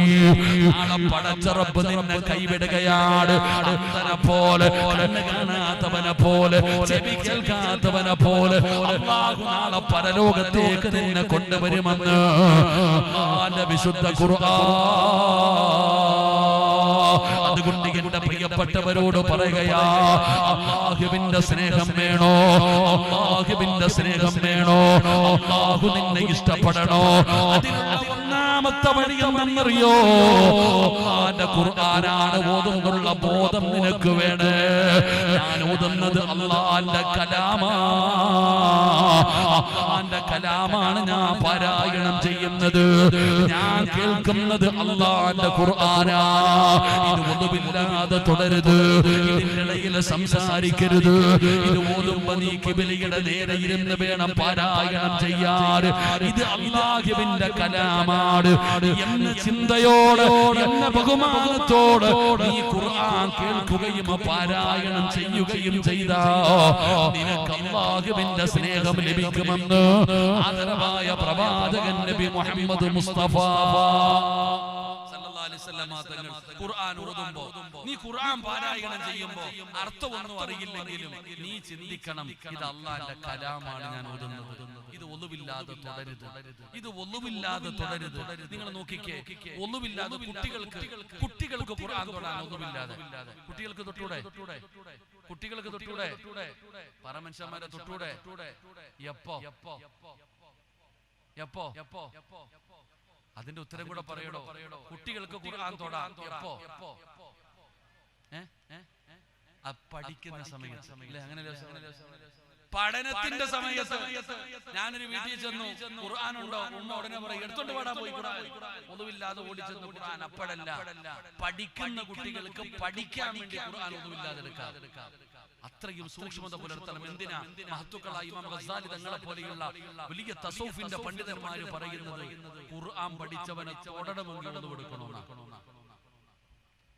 നാളെ പടച്ച റബ്ബ് നിന്നെ കൈവിടുകയാണ്. അന്ധനെ പോലെ, കണ്ണ് കാണാത്തവനെ പോലെ, ചെവി കേൾക്കാത്തവനെ പോലെ അല്ലാഹു നാളെ പരലോകത്തേക്ക് നിന്നെ കൊണ്ടുവരുമെന്ന് അല്ലാഹുവിന്റെ വിശുദ്ധ ഖുർആൻ. അതുകൊണ്ട് എന്റെ പ്രിയപ്പെട്ടവരോട് പറയുകയാ, അല്ലാഹുവിന്റെ സ്നേഹം വേണോ, അല്ലാഹുവിന്റെ സ്നേഹം വേണോ, അല്ലാഹു നിന്നെ ഇഷ്ടപ്പെടണോ? അതിനുള്ള ഒന്നാമത്തെ വഴി എന്നറിയോ? അല്ലാഹുവിന്റെ ഖുർആനാണ് ഓതുന്നുള്ള ബോധം നിനക്ക് വേണേ. ഞാൻ ഓതുന്നത് അല്ലാഹുവിന്റെ കലാമാ, അല്ലാഹുവിന്റെ കലാമാണ് ഞാൻ പാരായണം ചെയ്യുന്നത്. ഞാൻ കേൾക്കുന്നത് അല്ലാഹുവിന്റെ ഖുർആനാ. ഇത് ഒന്നുമില്ലാതെ തുടരുത്, ഇതിന്റെ ഇടയിൽ സംസാരിക്കരുത്. ഇത് ഓതുമ്പോ നീ ഖിബലയുടെ നേരെ ഇരുന്ന് വേണം പാരായണം ചെയ്യാൻ. ഇത് അല്ലാഹുവിന്റെ കലാമാണ് എന്ന ചിന്തയോടെ, എന്ന ബഹുമാനത്തോടെ നീ ഖുർആൻ കേൾക്കുകയും പാരായണം ചെയ്യുകയും ചെയ്താ നിനക്ക് അല്ലാഹുവിന്റെ സ്നേഹം ലഭിക്കുമെന്ന് ആദരവായ പ്രവാചകൻ നബി മുഹമ്മദ് മുസ്തഫ ഖുർആൻ ഓതുമ്പോ നീ ഖുർആൻ പാരായണം ചെയ്യുമ്പോ അർത്ഥമൊന്നും അറിയില്ലെങ്കിലും നീ ചിന്തിക്കണം, ഇത് അള്ളാന്റെ കലാമാണ് ഞാൻ ഓതുന്നത്. ഇത് ഒന്നുമില്ലാതെ തുടരുത്, ഇത് ഒന്നുമില്ലാതെ തുടരുത്. നിങ്ങൾ നോക്കിക്കേ, ഒന്നുമില്ലാതെ കുട്ടികൾക്ക് ഖുർആൻ തൊടാൻ ഒന്നുമില്ലാതെ കുട്ടികൾക്ക് തൊട്ടൂടെ? കുട്ടികൾക്ക് തൊട്ടൂടെ? പരമനുഷ്യന്മാരെ തൊട്ടൂടെ? എപ്പോ? അതിന്റെ ഉത്തരം കൂടെ പറയടോ. കുട്ടികൾക്ക് ഖുർആൻ തൊടാം എപ്പോ? പഠിക്കുന്ന സമയത്ത്, അങ്ങനെ പഠനത്തിന്റെ സമയത്ത്. ഞാനൊരു വീട്ടിൽ ചെന്നു, ഖുർആൻ ഉണ്ടോ? ഉമ്മ ഉടനെ പറയും എടുത്തോണ്ട് പാടാൻ പോയി ഖുർആൻ. ഒന്നുമില്ലാതെ ഓടിച്ചെന്നു ഖുർആൻ. അപ്പോഴല്ല, പഠിക്കുന്ന കുട്ടികൾക്ക് പഠിക്കാൻ വേണ്ടി ഖുർആൻ ഒന്നുമില്ലാതെ എടുക്കാം. അത്രയും സൂക്ഷ്മത പുലർത്തണം. എന്തിനാ? മഹത്തുക്കളായ ഇമാം ഗസാലി തങ്ങളെ പോലെയുള്ള വലിയ തസൗഫിന്റെ പണ്ഡിതന്മാര് പറയുന്നത് ഖുർആൻ പഠിച്ചവനെ തൊടണമെങ്കിൽ ഒന്നും കൊടുക്കണമെന്നാണ്.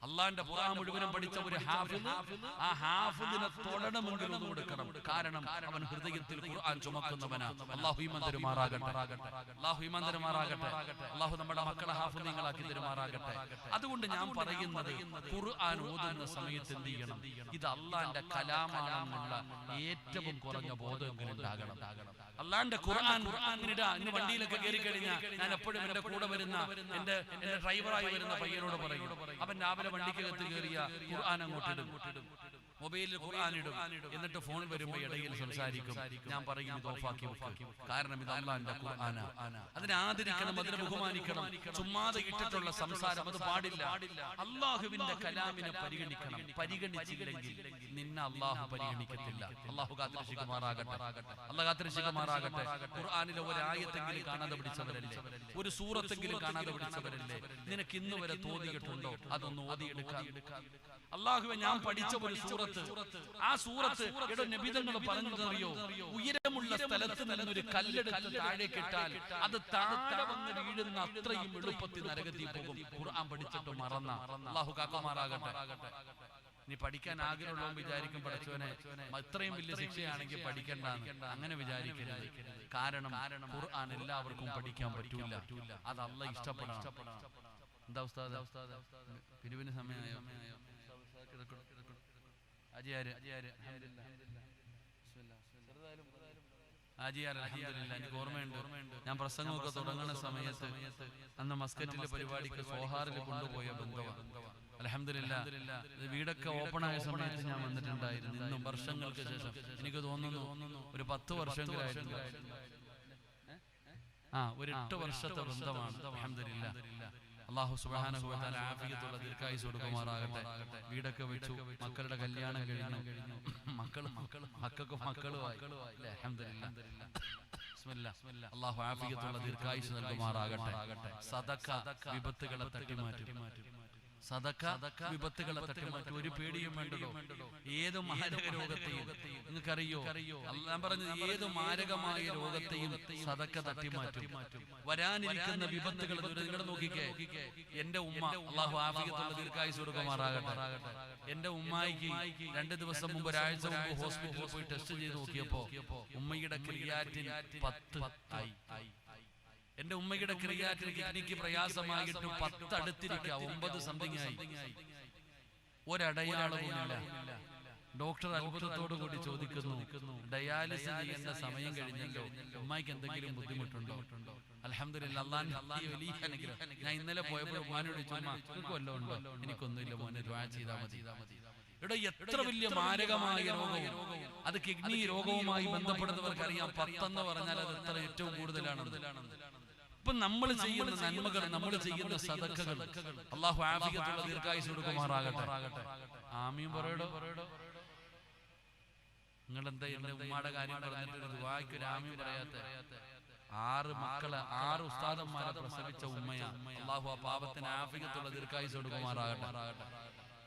അള്ളാന്റെ ഖുർആൻ മുഴുവനും പഠിച്ച ഒരു ഹാഫിദ്, ആ ഹാഫിദിനെ തൊടണമെങ്കിൽ ഒന്നും കൊടുക്കണം. കാരണം അവൻ ഹൃദയത്തിൽ ഖുർആൻ ചുമക്കുന്നവനാ. അല്ലാഹു ഈമാൻ തരുമാറാകട്ടെ. അല്ലാഹു ഈമാൻ തരുമാറാകട്ടെ. അല്ലാഹു നമ്മുടെ മക്കളെ ഹാഫിദീങ്ങളാക്കി തരുമാറാകട്ടെ. അതുകൊണ്ട് ഞാൻ പറയുന്നത്, ഖുർആൻ ഓതുന്ന സമയത്ത് എന്ത് ചെയ്യണം? ഇത് അള്ളാന്റെ കലാമാണെന്നുള്ള ഏറ്റവും കുറഞ്ഞ ബോധമെങ്കിലും ഉണ്ടാകണം. അള്ളാന്റെ ഖുർആൻ ഇന്ന് വണ്ടിയിലൊക്കെ കയറി കഴിഞ്ഞാൽ ഞാൻ എപ്പോഴും എന്റെ കൂടെ വരുന്ന എന്റെ ഡ്രൈവറായി വരുന്ന പയ്യനോട് പറയും, അവൻ രാവിലെ വണ്ടിക്കകത്ത് കയറിയ ഖുർആൻ അങ്ങോട്ടിടും, മൊബൈലിൽ ഖുർആൻ ഇടും, എന്നിട്ട് ഫോൺ വരുമ്പോ ഇടയിൽ സംസാരിക്കും. ഞാൻ പറയും ഇത് ഓഫാക്കി വെക്കും. കാരണം ഇത് അള്ളാന്റെ ഖുർആനാ. അതിനെ ആദരിക്കണം, അതിനെ ബഹുമാനിക്കണം. ചുമ്മാതെ ഇട്ടിട്ടുള്ള സംസാരം അത് പാടില്ല. അള്ളാഹുവിന്റെ കലാമിനെ പരിഗണിക്കണം. പരിഗണിച്ചില്ലെങ്കിൽ നിന്നെ അള്ളാഹു പരിഗണിക്കത്തില്ല. അള്ളാഹു കാത്തിരക്ഷിക്കുമാറാകട്ടെ. അള്ളാഹു കാത്തിരക്ഷിക്കുമാറാകട്ടെ. ഖുർആനിലെ ഒരു ആയത്തെങ്കിലും കാണാതെ പിടിച്ചവരല്ലേ, ഒരു സൂറത്തെങ്കിലും കാണാതെ പിടിച്ചവരല്ലേ? നിനക്ക് ഇന്ന് വരെ തോന്നിയിട്ടുണ്ടോ അതൊന്ന് ഓതിയെടുക്കാൻ? അള്ളാഹുവെ, ഞാൻ പഠിച്ച ഒരു സൂറത്ത്, ആ സൂറത്ത് നബിതങ്ങൾ പറഞ്ഞതറിയോ? ഉയരമുള്ള സ്ഥലത്ത് നിന്നൊരു കല്ലെടുത്ത് താഴേക്കിട്ടാൽ അത് താഴെ വന്ന് വീഴുന്ന അത്രയും എളുപ്പത്തിൽ നരകത്തിൽ പോകും. ഖുർആൻ പഠിച്ചിട്ട് മറന്ന. അള്ളാഹു കാക്കുമാറാകട്ടെ. നീ പഠിക്കാൻ ആഗ്രഹമുള്ളവൻ വിചാരിക്കും, പഠിച്ചവനെ ഇത്രയും വലിയ ശിക്ഷയാണെങ്കിൽ പഠിക്കണ്ടെന്ന്. അങ്ങനെ വിചാരിക്കരുത്. കാരണം ഖുർആൻ എല്ലാവർക്കും പഠിക്കാൻ പറ്റൂല. അത് അള്ളാഹ് ഇഷ്ടപ്പെടണം. എന്താ ഉസ്താദ്, പിരിവിന് സമയമായോ? എനിക്ക് ഓർമ്മയുണ്ട്, ഞാൻ പ്രസംഗമൊക്കെ തുടങ്ങുന്ന സമയത്ത് അന്ന് മസ്കറ്റിലെ പരിപാടിക്ക് സോഹാറിൽ കൊണ്ടുപോയ ബന്ധമാണ്. അൽഹംദുലില്ലാഹ്, വീടൊക്കെ ഓപ്പൺ ആയ സമയത്ത് ഞാൻ വന്നിട്ടുണ്ടായിരുന്നു. ഇന്നും വർഷങ്ങൾക്ക് ശേഷം, എനിക്ക് തോന്നുന്നു ഒരു 10 വർഷങ്ങളായിട്ടുണ്ട്. ഒരു 8 വർഷത്തെ ബന്ധമാണ്. അൽഹംദുലില്ലാഹ്, അല്ലാഹു സുബ്ഹാനഹു വ തആല ആഫിയത്തുള്ള ദീർഘായുസ്സ് കൊടുക്കുമാറാകട്ടെ. വീടൊക്കെ വെച്ചു, മക്കളുടെ കല്യാണം കഴിഞ്ഞു, മക്കളുമായി. അൽഹംദുലില്ലാഹ്, ബിസ്മില്ലാഹ്. അല്ലാഹു ആഫിയത്തുള്ള ദീർഘായുസ്സ് നൽകുമാറാകട്ടെ. സദഖ വിപത്തുകളെ തട്ടിമാറ്റും. സദഖ വിപത്തുകളെ തട്ടിമാറ്റും. ഒരു പേടിയും വേണ്ടല്ലോ. ഏത് മാരക രോഗത്തെയും നിങ്ങൾക്കറിയോ, ഞാൻ പറഞ്ഞത്, ഏത് മാരകമായ രോഗത്തെയും സദഖ തട്ടിമാറ്റും. വരാനിരിക്കുന്ന വിപത്തുകൾ നിങ്ങൾ നോക്കിക്കേ. എന്റെ ഉമ്മ, അല്ലാഹു ആഫിയത്തുള്ള ദീർഘായുസ്സ് കൊടുക്കുമാറാകട്ടെ, എന്റെ ഉമ്മായിക്ക് 2 ദിവസം മുമ്പ്, ഒരാഴ്ച മുമ്പ് ഹോസ്പിറ്റലിൽ പോയി ടെസ്റ്റ് ചെയ്ത് നോക്കിയപ്പോ ഉമ്മയുടെ ക്രിയാറ്റിൻ 10 ആയി. എന്റെ ഉമ്മയുടെ ക്രിയാറ്റിൻ കിഡ്നിക്ക് പ്രയാസമായിട്ട് 10 അടുത്തിരിക്കുക, 9 സംതിങ് ആയി. ഒരടയാളവുമില്ല. ഡോക്ടർ അത്ഭുതത്തോടു കൂടി ചോദിക്കുന്നു, ഡയാലിസിസ് ചെയ്യേണ്ട സമയം കഴിഞ്ഞല്ലോ, ഉമ്മായിക്ക് എന്തെങ്കിലും ബുദ്ധിമുട്ടുണ്ടോ? അൽഹംദുലില്ലാഹ്, അല്ലാഹുവിന്റെ വലിയ അനുഗ്രഹം. ഞാൻ ഇന്നലെ പോയപ്പോൾ ഉമ്മാനോട് ചോദിച്ചു, നിങ്ങൾക്ക് വല്ലതും ഉണ്ടോ? എനിക്കൊന്നുമില്ല മോനെ, ദുആ ചെയ്താൽ മതി. ഇവിടെ എത്ര വലിയ മാരകമായ രോഗവും, അത് കിഡ്നി രോഗവുമായി ബന്ധപ്പെടുന്നവർക്കറിയാം. 10 എന്ന് പറഞ്ഞാൽ അത് എത്ര ഏറ്റവും കൂടുതലാണ്. ഇപ്പൊ നമ്മൾ ചെയ്യുന്ന നന്മകൾ, നമ്മൾ ചെയ്യുന്ന സദഖകൾ, അല്ലാഹു ആഫിയത്തുള്ള ദീർഘായുസ്സ് കൊടുക്കുമാറാകട്ടെ. ആമീൻ പറയടോ. നിങ്ങൾ എന്താ എന്റെ ഉമ്മയുടെ കാര്യം പറഞ്ഞിട്ട് ദുആയ്ക്ക് ഒരു ആമീൻ പറയാത്തെ? 6 മക്കളെ, 6 ഉസ്താദന്മാരെ പ്രസവിച്ച ഉമ്മയാ. അല്ലാഹു ആ പാപത്തിന് ആഫിയത്തുള്ള ദീർഘായുസ്സ് കൊടുക്കുമാറാകട്ടെ.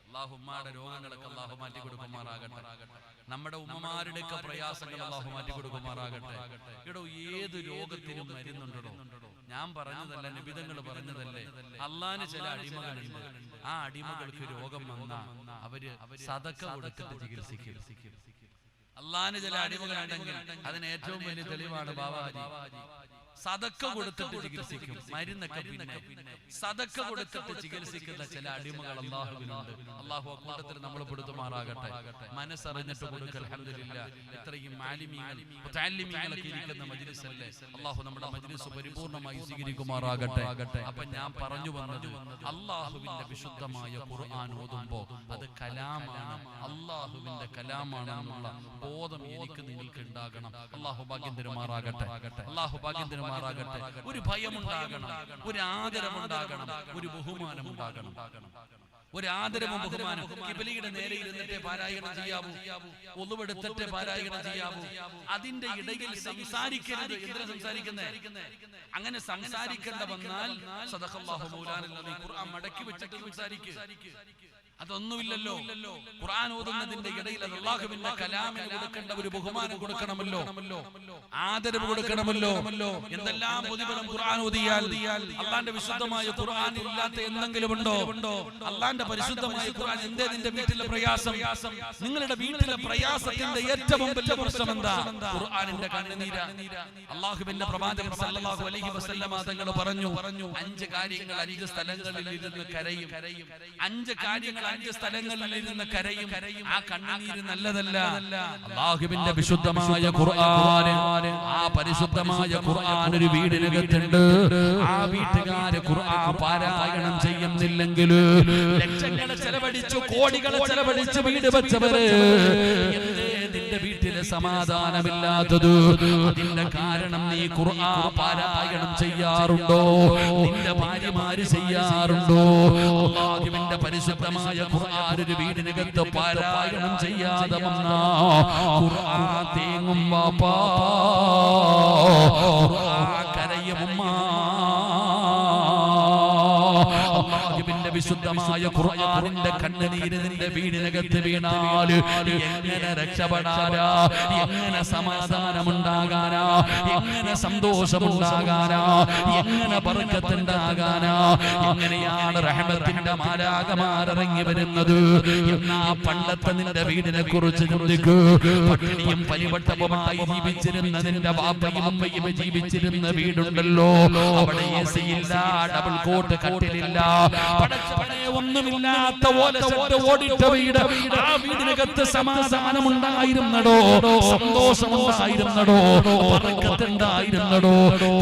അല്ലാഹു ഉമ്മയുടെ രോഗങ്ങളൊക്കെ അല്ലാഹു മാറ്റി കൊടുക്കുമാറാകട്ടെ. നമ്മുടെ ഉമ്മമാരുടെയൊക്കെ പ്രയാസങ്ങൾ അല്ലാഹു മാറ്റി കൊടുക്കുമാറാകട്ടെ. എടോ, ഏത് രോഗത്തിനും മരുന്നുണ്ടോ? ഞാൻ പറഞ്ഞതല്ല, നബിതങ്ങൾ പറഞ്ഞതല്ലേ. അള്ളാന് ചില അടിമകളുണ്ട്. ആ അടിമകൾക്ക് രോഗം വന്നാ അവര് സദഖ കൊടുത്തിട്ട് ചികിത്സിക്കും. അള്ളാഹിന് ചില അടിമകളുണ്ടെങ്കിൽ അതിന് ഏറ്റവും വലിയ തെളിവാണ് ബാബാജി. സദക്ക കൊടുത്തിട്ട് ചികിത്സിക്കും, മരുന്നൊക്കെ പിന്നെ സദക്ക കൊടുത്തിട്ട് ചികിത്സിക്കുന്ന ചില അടിമകൾ അള്ളാഹുവിനുണ്ട്. അള്ളാഹു അക്കൂട്ടത്തിൽ നമ്മൾ പെടുത്തുമാറാകട്ടെ. മനസ്സറിഞ്ഞിട്ട് കൊടുക്കൽ അൽഹംദുലില്ലാഹ്. ഇത്രയും മുതഅല്ലിമീങ്ങളൊക്കെ ഇരിക്കുന്ന മജ്ലിസ് അല്ലേ, അള്ളാഹു നമ്മുടെ മജ്ലിസ് പരിപൂർണമായി സ്വീകരിക്കുമാറാകട്ടെ. അപ്പൊ ഞാൻ പറഞ്ഞു വന്നത്, അള്ളാഹുവിന്റെ വിശുദ്ധമായ ഖുർആൻ ഓതുമ്പോ അത് കലാമാണ്, അള്ളാഹുവിന്റെ കലാമാണെന്നുള്ള ബോധം എനിക്ക് നിങ്ങൾക്ക് ഉണ്ടാകണം. അള്ളാഹു ഭാഗ്യം തരുമാറാകട്ടെ. അള്ളാഹു ഭാഗ്യം തരുമാറാകട്ടെ. ഒരു ഭയമുണ്ടാകണം, ഒരു ആദരവുണ്ടാകണം, ഒരു ബഹുമാനമുണ്ടാകണം. ഒരു ആദരവും ബഹുമാനം. ഖിബലയുടെ നേരെ ഇരുന്നിട്ടേ പാരായണം ചെയ്യാവൂ, ഒളുവെടുത്തിട്ടേ പാരായണം ചെയ്യാവൂ. അതിന്റെ ഇടയിൽ സംസാരിക്കരുത്. എന്തിനാ സംസാരിക്കുന്നേ? അങ്ങനെ സംസാരിക്കേണ്ട വന്നാൽ സദഖല്ലാഹു മൗലാനൽ അദീം, ഖുർആൻ മടക്കി വെച്ചിട്ട് സംസാരിക്കുക. അതൊന്നുമില്ലല്ലോ. ഖുർആൻ ഓതുന്നതിന്റെ ഇടയിൽ അല്ലാഹുവിന്റെ കലാമിന് കൊടുക്കേണ്ട ഒരു ബഹുമാനം കൊടുക്കണമല്ലോ, ആദരവ് കൊടുക്കണമല്ലോ. എന്തെല്ലാം പ്രതിഫലം ഖുർആൻ ഓതിയാൽ. അല്ലാഹുവിന്റെ വിശുദ്ധമായ ഖുർആൻ ഇല്ലാത്ത എന്തെങ്കിലും ഉണ്ടോ? അല്ലാഹുവിന്റെ പരിശുദ്ധമായ ഖുർആൻ. എന്തേ നിന്റെ വീട്ടിലെ പ്രയാസം? നിങ്ങളുടെ വീട്ടിലെ പ്രയാസത്തിന്റെ ഏറ്റവും വലിയ പ്രശ്നം എന്താ? ഖുർആനിന്റെ കണ്ണുനീരാ. അല്ലാഹുവിന്റെ പ്രവാചകൻ സല്ലല്ലാഹു അലൈഹി വസല്ലമ തങ്ങൾ പറഞ്ഞു, 5 കാര്യങ്ങൾ 5 സ്ഥലങ്ങളിൽ ഇരുന്ന് കരയും. 5 കാര്യങ്ങൾ 5 സ്ഥലങ്ങളിൽ ഇരുന്ന് കരയും. ആ കണ്ണുനീര് നല്ലതല്ല. അല്ലാഹുവിന്റെ വിശുദ്ധമായ ഖുർആൻ, ആ പരിശുദ്ധമായ ഖുർആൻ ഒരു വീടിനകത്തുണ്ട്. ആ വീട്ടുകാര് ഖുർആൻ പാരായണം ചെയ്യുന്നില്ലെങ്കിൽ ലക്ഷങ്ങൾ ചെലവഴിച്ചു, കോടികൾ ചെലവഴിച്ചു വീട് വെച്ചവര് നിന്റെ വീട്ടിലെ സമാധാനമില്ലാത്തത്? അതിന്റെ കാരണം നീ ഖുർആൻ പാരായണം ചെയ്യാറുണ്ടോ? നിന്റെ ഭാര്യമാര് ചെയ്യാറുണ്ടോ? അല്ലാഹുവിന്റെ പരിശുദ്ധമായ ഖുർആൻ ഒരു വീടിനകത്ത് പാരായണം ചെയ്യാതെ വന്നാ ഖുർആൻ തേങ്ങും വാപ്പാ, ഖുർആൻ കരയും ഉമ്മ. അല്ലാഹുവിന്റെ വിശുദ്ധമായ ഖുർആനിന്റെ കണ്ണുനീര് നിന്റെ വീടിനകത്ത് വീണാൽ എങ്ങനെ രക്ഷപ്പെടാനാ? എങ്ങനെ സമാധാനമുണ്ടാകാനാ? എങ്ങനെ സന്തോഷമുണ്ടാകാനാ? എങ്ങനെ ബർക്കത്തുണ്ടാകാനാ? എങ്ങനെയാണ് റഹ്മത്തിന്റെ മാലാഖമാർ ഇറങ്ങി വരുന്നത്? എന്നാ പണ്ടത്തെ നിന്റെ വീടിനെ കുറിച്ച് ചിന്തിക്കൂ. പട്ടിണിയും പരിവട്ടവുമായി ജീവിച്ചിരുന്ന നിന്റെ ബാപ്പയും ഉമ്മയും ജീവിച്ചിരുന്ന വീടുണ്ടല്ലോ, അവിടെ എസി ഇല്ല, ഡബിൾ കോട്ട് കട്ടിലില്ല, ഒന്നുമില്ലാത്ത ഓടിട്ട വീട്. ആ വീടിനകത്ത് സമാധാനമുണ്ടായിരുന്നടോ, സന്തോഷമുണ്ടായിരുന്നടോ, ബർക്കത്തുണ്ടായിരുന്നടോ.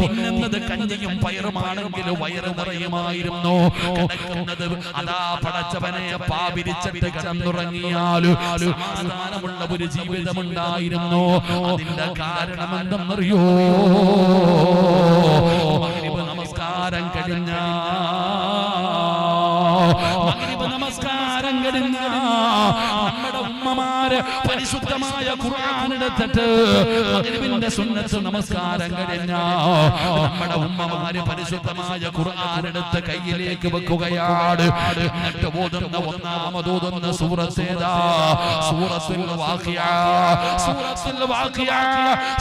തിന്നുന്നത് കഞ്ഞിയും പയറുമാണെങ്കിൽ വയറ് നിറയുമായിരുന്നു. കിടക്കുന്നത് അതാ പടച്ചവനെ പാപിരിച്ചിട്ട് കിടന്നുറങ്ങിയാലും സമാധാനമുള്ള ഒരു ജീവിതമുണ്ടായിരുന്നു. അതിന്റെ കാരണം എന്തെന്നറിയോ? മഗ്രിബ് നമസ്കാരം കഴിഞ്ഞ നമസ്കാരം കഴിഞ്ഞ നമ്മുടെ ഉമ്മമാര് പരിശുദ്ധമായ ഖുർആൻ എടുത്തിട്ട് മഗ്രിബിന്റെ സുന്നത്ത് നമസ്കാരം കഴിഞ്ഞ നമ്മുടെ ഉമ്മമാര് പരിശുദ്ധമായ ഖുർആൻ എടുത്ത് കയ്യിലേക്ക് വെക്കുകയാണ്. എന്നിട്ട് ഓതുന്ന ഒന്നാമത് ഓതുന്ന സൂറത്ത് ഏതാ? സൂറത്തുൽ വാഖിഅ. സൂറത്തുൽ വാഖിഅ,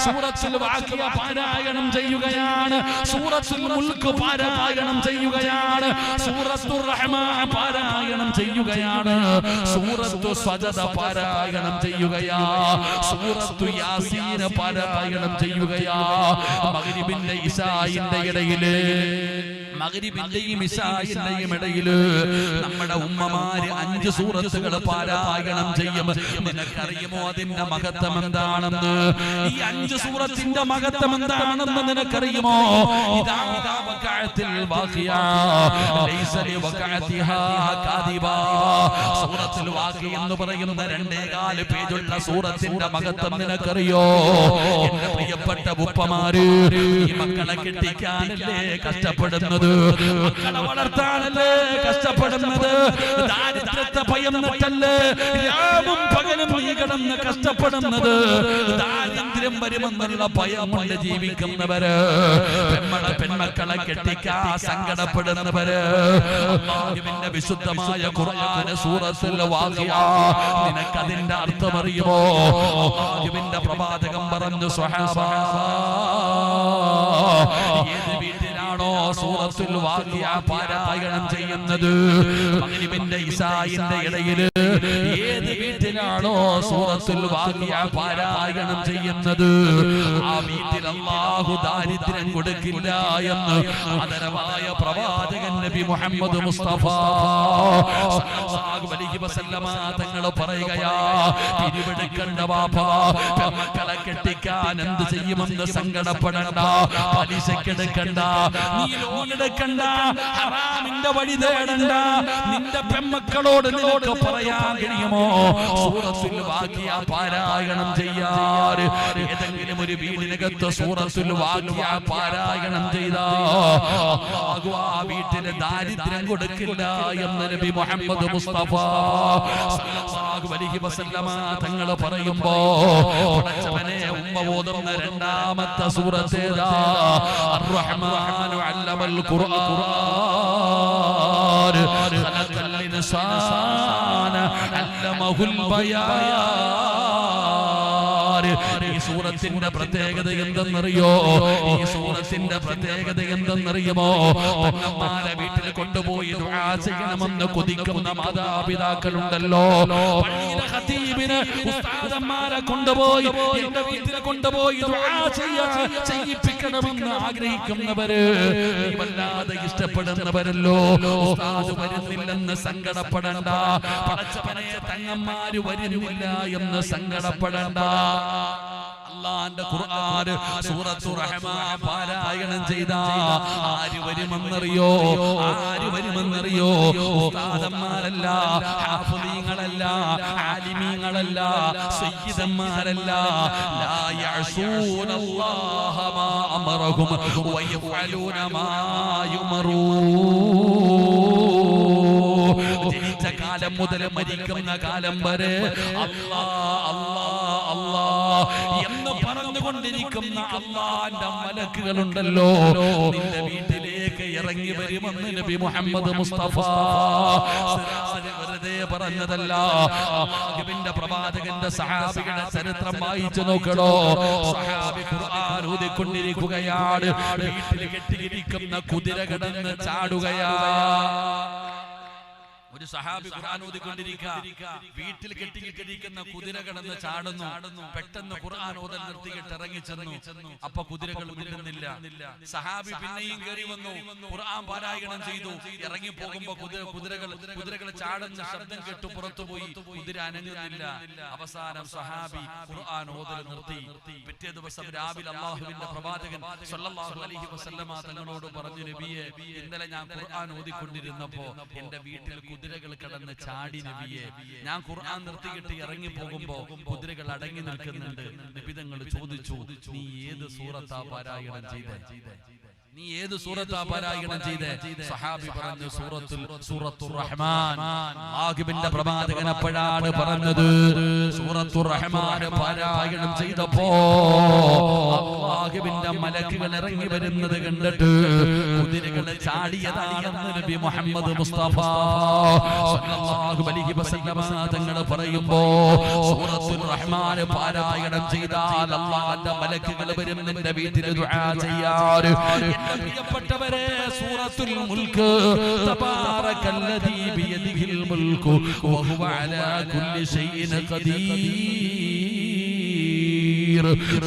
സൂറത്തുൽ വാഖിഅ പാരായണം ചെയ്യുകയാണ്. സൂറത്തുൽ മുൽക്ക് പാരായണം ചെയ്യുകയാണ്. സൂറത്തുർ റഹ്മാൻ പാരായണം ചെയ്യുകയാണ്. സൂറത്തു സജദ പാരായണം ചെയ്യുകയാ. സൂറത്തു യാസീൻ പാരായണം ചെയ്യുകയാ. മഗ്രിബിന്റെ ഇശാഇന്റെ ഇടയില്, മഗ്രിബിന്റെയും ഇശാഇന്റെയും ഇടയില് നമ്മുടെ ഉമ്മമാര് 5 സൂറത്തുകൾ പാരായണം ചെയ്യും. നിനക്കറിയുമോ അതിന്റെ മഹത്വം എന്താണെന്ന്? ഈ 5 സൂറത്തിന്റെ മഹത്വം എന്താണെന്ന് നിനക്കറിയുമോ? ഇദാ വഖഅത്തിൽ വാഖിഅ ലൈസ ലിവഖഅതിഹാ കാദിബാ. സൂറത്തുൽ വാഖിഅ എന്ന് പറയുന്ന 2.25 പേജുള്ള സൂറത്തിന്റെ മഹത്വം നിനക്കറിയോ? എന്റെ പ്രിയപ്പെട്ട ഉപ്പമാര്, ഈ മക്കളെ കെട്ടിക്കാനല്ലേ കഷ്ടപ്പെടുന്നത്, മക്കളെ വളർത്താനല്ലേ കഷ്ടപ്പെടുന്നത്, ദാരിദ്ര്യത്തെ ഭയന്നിട്ടല്ലേ രാവും പകലും നീ കിടന്ന് കഷ്ടപ്പെടുന്നത്, ദാരിദ്ര്യം വരുമെന്നുള്ള ഭയം കൊണ്ട് ജീവിക്കുന്നവര്, പെൺമക്കളെ കെട്ടിക്കാൻ സങ്കടപ്പെടുന്നവര്, അല്ലാഹുവിന്റെ വിശുദ്ധമായ ഖുർആൻ സൂറത്തുൽ വാഖിഅ നിനക്കതിന്റെ അർത്ഥം അറിയുമോ? അല്ലാഹുവിന്റെ പ്രവാചകൻ പറഞ്ഞു, സ്വഹാബ, ഏത് വീട്ടിലാണോ സൂറത്തുൽ വാഖിയ പാരായണം ചെയ്യുന്നത്? മഗ്രിബിന്റെ ഇശാഇന്റെ ഇടയിൽ ഏത് വീട്ടിലാണോ സൂറത്തുൽ വാഖിയ പാരായണം ചെയ്യുന്നത്, ആ വീട്ടിൽ അല്ലാഹു ദാരിദ്ര്യം കൊടുക്കില്ല എന്ന് ആദരവായ പ്രവാചകൻ നബി മുഹമ്മദ് മുസ്തഫ സല്ലല്ലാഹു അലൈഹി വസല്ലമ തങ്ങൾ പറയുകയാ, പിരിവെടുക്കണ്ട വാപ്പാ, മക്കളെ കെട്ടിക്കാൻ എന്ത് ചെയ്യുമെന്ന് സങ്കടപ്പെടണ്ട, പലിശക്കെടുക്കണ്ട, നീ ലോണെടുക്കണ്ട, ഹറാമിന്റെ വഴി തേടണ്ട. നിന്റെ പെമ്മക്കളോട് നിനക്ക് പറയാൻ കഴിയുമോ സൂറത്തുൽ വാഖിയ പാരായണം ചെയ്യാറ്? ഏതെങ്കിലും ഒരു വീടിനകത്ത് സൂറത്തുൽ വാഖിയ പാരായണം ചെയ്താ അല്ലാഹു ആ വീട്ടിന് ദാരിദ്ര്യം കൊടുക്കില്ല എന്ന് നബി മുഹമ്മദ് മുസ്തഫ സല്ലല്ലാഹു അലൈഹി വസല്ലമ തങ്ങൾ പറയുമ്പോ, പടച്ചവനെ ഉമ്മ ഓതുന്ന രണ്ടാമത്തെ സൂറത്ത് ഏതാ? അർ-റഹ്മാനു അല്ലമൽ ഖുർആൻ ഖലഖൽ ഇൻസാന അല്ലമഹുൽ ബയാൻ. ഈ സൂറത്തിന്റെ പ്രത്യേകത എന്തെന്നറിയോ? ഈ സൂറത്തിന്റെ പ്രത്യേകത എന്തെന്നറിയുമോ? പെങ്ങന്മാരെ വീട്ടിൽ കൊണ്ടുപോയി ദുആ ചെയ്യണമെന്ന് കൊതിക്കുന്ന മാതാപിതാക്കളുണ്ടല്ലോ. പള്ളിയിലെ ഖതീബിനെ ഉസ്താദന്മാരെ കൊണ്ടുപോയി എന്റെ വീട്ടിൽ കൊണ്ടുപോയി ദുആ ചെയ്യിപ്പിക്കണമെന്ന് ആഗ്രഹിക്കുന്നവര്, നീ വല്ലാതെ ഇഷ്ടപ്പെടുന്നവരല്ലോ. ഉസ്താദ് വരുന്നില്ലെന്ന് സങ്കടപ്പെടണ്ട, പടച്ചവനെ തങ്ങന്മാര് വരുന്നില്ല എന്ന് സങ്കടപ്പെടണ്ട. അല്ലാഹുവിന്റെ ഖുർആൻ സൂറത്തുർ റഹ്മാൻ പാരായണം ചെയ്താ ആര് വരുമെന്നറിയോ? ആര് വരുമെന്നറിയോ? ഉസ്താദന്മാരല്ല, ഹാഫിളീങ്ങളല്ല, ആലിമീങ്ങളല്ല, സയ്യിദന്മാരല്ല. ലാ യഅസൂനല്ലാഹ മാ അമറഹും വയഫഅലൂന മാ യുമറൂൻ. ജനിച്ച കാലം മുതൽ മരിക്കുന്ന കാലം വരെ അല്ലാഹ് അല്ലാഹ് അല്ലാഹ് എന്ന് പറഞ്ഞുകൊണ്ടിരിക്കുന്ന അല്ലാഹുവിന്റെ മലക്കുകളുണ്ടല്ലോ, നിന്റെ വീട്ടിലേക്ക് ഇറങ്ങി വരുമെന്ന് നബി മുഹമ്മദ് മുസ്തഫ വെറുതെ പറഞ്ഞതല്ല. അല്ലാഹുവിന്റെ പ്രവാചകന്റെ സഹാബികളുടെ ചരിത്രം വായിച്ചു നോക്കണോ. സഹാബി ഖുർആൻ ഓതിക്കൊണ്ടിരിക്കുകയാണ്, വീട്ടിൽ കെട്ടിയിരിക്കുന്ന കുതിര കിടന്ന് ചാടുകയാ. ഒരു സഹാബി ഖുർആൻ ഓതിക്കൊണ്ടിരിക്കുക, വീട്ടിൽ കെട്ടിയിട്ടിരിക്കുന്ന കുതിര കിടന്ന് ചാടുന്നു. പെട്ടെന്ന് ഖുർആൻ ഓതൽ നിർത്തിയിട്ട് ഇറങ്ങി ചെന്നു. അപ്പൊ കുതിരകൾ വിടുന്നില്ല. സഹാബി പിന്നെയും കയറി വന്നു, ഖുർആൻ പാരായണം ചെയ്തു. ഇറങ്ങി പോകുമ്പോ കുതിരകൾ ചാടുന്ന ശബ്ദം കേട്ടു പുറത്തുപോയി. കുതിര അനങ്ങുന്നില്ല. അവസാനം സഹാബി ഖുർആൻ ഓതൽ നിർത്തി. പിറ്റേ ദിവസം രാവിലെ അല്ലാഹുവിന്റെ പ്രവാചകൻ സല്ലല്ലാഹു അലൈഹി വസല്ലമ തങ്ങളോട് പറഞ്ഞു, നബിയെ, ഇന്നലെ ഞാൻ ഖുർആൻ ഓതിക്കൊണ്ടിരുന്നപ്പോ എന്റെ വീട്ടിൽ കുതിരകൾ കടന്ന് ചാടി നബിയെ. ഞാൻ ഖുർആൻ നിർത്തിയിട്ട് ഇറങ്ങി പോകുമ്പോ കുതിരകൾ അടങ്ങി നിൽക്കുന്നുണ്ട്. നബി തങ്ങൾ ചോദിച്ചു, നീ ഏത് സൂറത്താ പാരായണം ചെയ്തേ? നീ ഏത് സൂറത്താ പാരായണം ചെയ്തേ? സഹാബി പറഞ്ഞു, സൂറത്തുർ റഹ്മാൻ. അല്ലാഹുവിന്റെ പ്രവാചകൻ അപ്പോഴാണ് പറഞ്ഞത്, സൂറത്തുർ റഹ്മാൻ പാരായണം ചെയ്തപ്പോ അല്ലാഹുവിന്റെ മലക്കുകൾ ഇറങ്ങി വരുന്നത് കണ്ടിട്ട് കുതിരകൾ ചാടിയതാണെന്ന് നബി മുഹമ്മദ് മുസ്തഫ സല്ലല്ലാഹു അലൈഹി വസല്ലമ തങ്ങൾ പറയുമ്പോ, സൂറത്തുർ റഹ്മാൻ പാരായണം ചെയ്താൽ അല്ലാഹുവിന്റെ മലക്കുകൾ വരും നിന്റെ വീട്ടിൽ ദുആ ചെയ്യാൻ. പ്രിയപ്പെട്ടവരെ, സൂറത്തുൽ മുൽക്ക്, തബാറകല്ലദീ ബിയദിഹിൽ മുൽക്കു വഹുവ അലാ കുല്ലി ഷൈഇൻ ഖദീർ.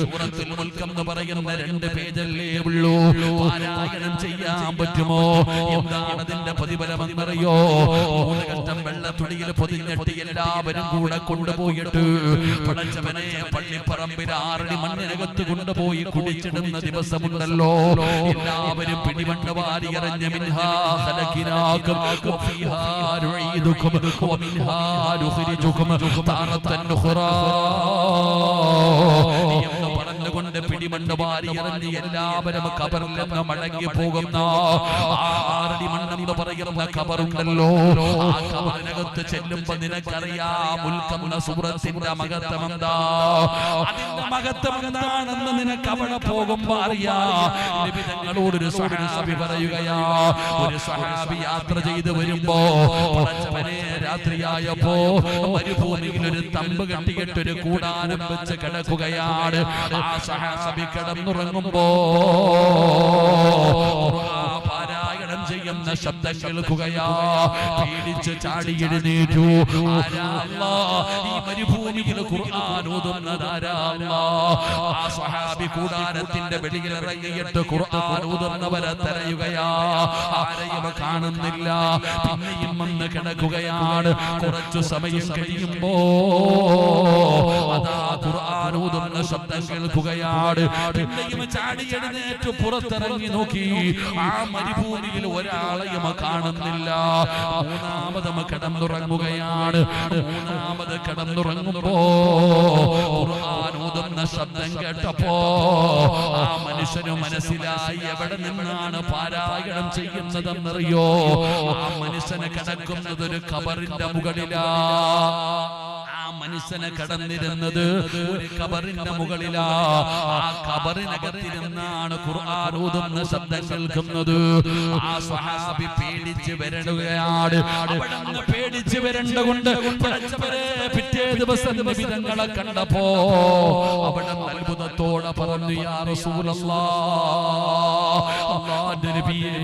സൂറത്തുൽ മുൽക്ക് എന്ന് പറയുന്ന 2 പേജല്ലേ ഉള്ളൂ. പാരായണം ചെയ്യാൻ പറ്റുമോ? എന്താണ് അതിന്റെ പ്രതിഫലമെന്നറിയോ? 3 കഷ്ടം വെള്ളത്തുണിയിൽ പൊതിഞ്ഞിട്ട് എല്ലാവരും കൂടെ കൊണ്ടുപോയിട്ട് പടച്ചവനെ പള്ളിപ്പറമ്പിൽ 6 മണ്ണിനകത്ത് കൊണ്ടുപോയി കുടിച്ചിടുന്ന ദിവസമുണ്ടല്ലോ. എല്ലാവരും പിടിമണ്ണ് വാരി എറിഞ്ഞ് മിൻഹാ ഖലഖനാകും വഫീഹാ നുഈദുകും വമിൻഹാ നുഖ്രിജുകും താറത്തൻ ഉഖ്റാ എന്ന് പറഞ്ഞുകൊണ്ട് പിടിമണ്ണ് വാരി എറിഞ്ഞ് എല്ലാവരും ഖബറിൽ നിന്ന് മടങ്ങി പോകുന്ന 6 മണ്ണെന്ന് പറയുന്ന ഖബറുണ്ടല്ലോ. ആ ഖബറിനകത്ത് ചെല്ലുമ്പോ നിനക്കറിയാം മുൽക്കെന്ന സൂറത്തിന്റെ മഹത്വം എന്താ? അതിന്റെ മഹത്വം എന്താണെന്ന് നിനക്ക് അവിടെ പോകുമ്പോ അറിയാം. നബി തങ്ങളോടൊരു സ്വഹാബി പറയുകയാ, ഒരു സ്വഹാബി യാത്ര ചെയ്ത് വരുമ്പോ പടച്ചവനെ രാത്രിയായപ്പോ മരുഭൂമിയിൽ ഒരു തമ്പ് കെട്ടിയിട്ട് ഒരു കൂടാരം വെച്ച് കിടക്കുകയാണ്. ആ സ്വഹാബി കിടന്നുറങ്ങുമ്പോ ശബ്ദം കേൾക്കുകയാ. പേടിച്ച് ചാടി എഴുന്നേറ്റു. ആരാ അല്ലാഹ്? ഈ മരുഭൂമിയിൽ ഖുർആൻ ഓതുന്നതാരാ അല്ലാഹ്? ആ സ്വഹാബി കൂടാരത്തിന്റെ വെളിയിൽ ഇറങ്ങിയിട്ട് ഖുർആൻ ഓതുന്നവരെ തിരയുകയാ. ആരെയും കാണുന്നില്ല. പിന്നെയും വന്ന് കിടക്കുകയാണ്. കുറച്ചു സമയം കഴിയുമ്പോ അതാ ഖുർആൻ ഓതുന്ന ശബ്ദം കേൾക്കുകയാണ്. പിന്നെയും ചാടി എഴുന്നേറ്റ് പുറത്തിറങ്ങി നോക്കി. ആ മരുഭൂമിയിൽ ഒരാളെയും കാണുന്നില്ല. മൂന്നാമതും കിടന്നുറങ്ങുകയാണ്. മൂന്നാമത് കിടന്നുറങ്ങുമ്പോ ഖുർആൻ ഓതുന്ന ശബ്ദം കേട്ടപ്പോ ആ മനുഷ്യന് മനസ്സിലായി എവിടെ നിന്നാണ് പാരായണം ചെയ്യുന്നതെന്നറിയോ? ആ മനുഷ്യന് കിടക്കുന്നത് ഒരു ഖബറിന്റെ മുകളിലാ. ആ മനുഷ്യനെ കടന്നിരുന്നത് ഒരു ഖബറിന്റെ മുകളിലാ. ആ ഖബറിനകത്തിരുന്നാണ് ഖുർആൻ ഓതുന്ന ശബ്ദം കേൾക്കുന്നത്. ആ സ്വഹാബി പേടിച്ച് വരടുകയാണ്. അവിടുന്ന് പേടിച്ച് വരണ്ടുകൊണ്ട് പിറ്റേ ദിവസം നബി തങ്ങളെ കണ്ടപ്പോ അവിടെ അത്ഭുതത്തോടെ പറഞ്ഞു, യാ റസൂലല്ലാഹ്, അല്ലാഹുവിന്റെ നബിയേ,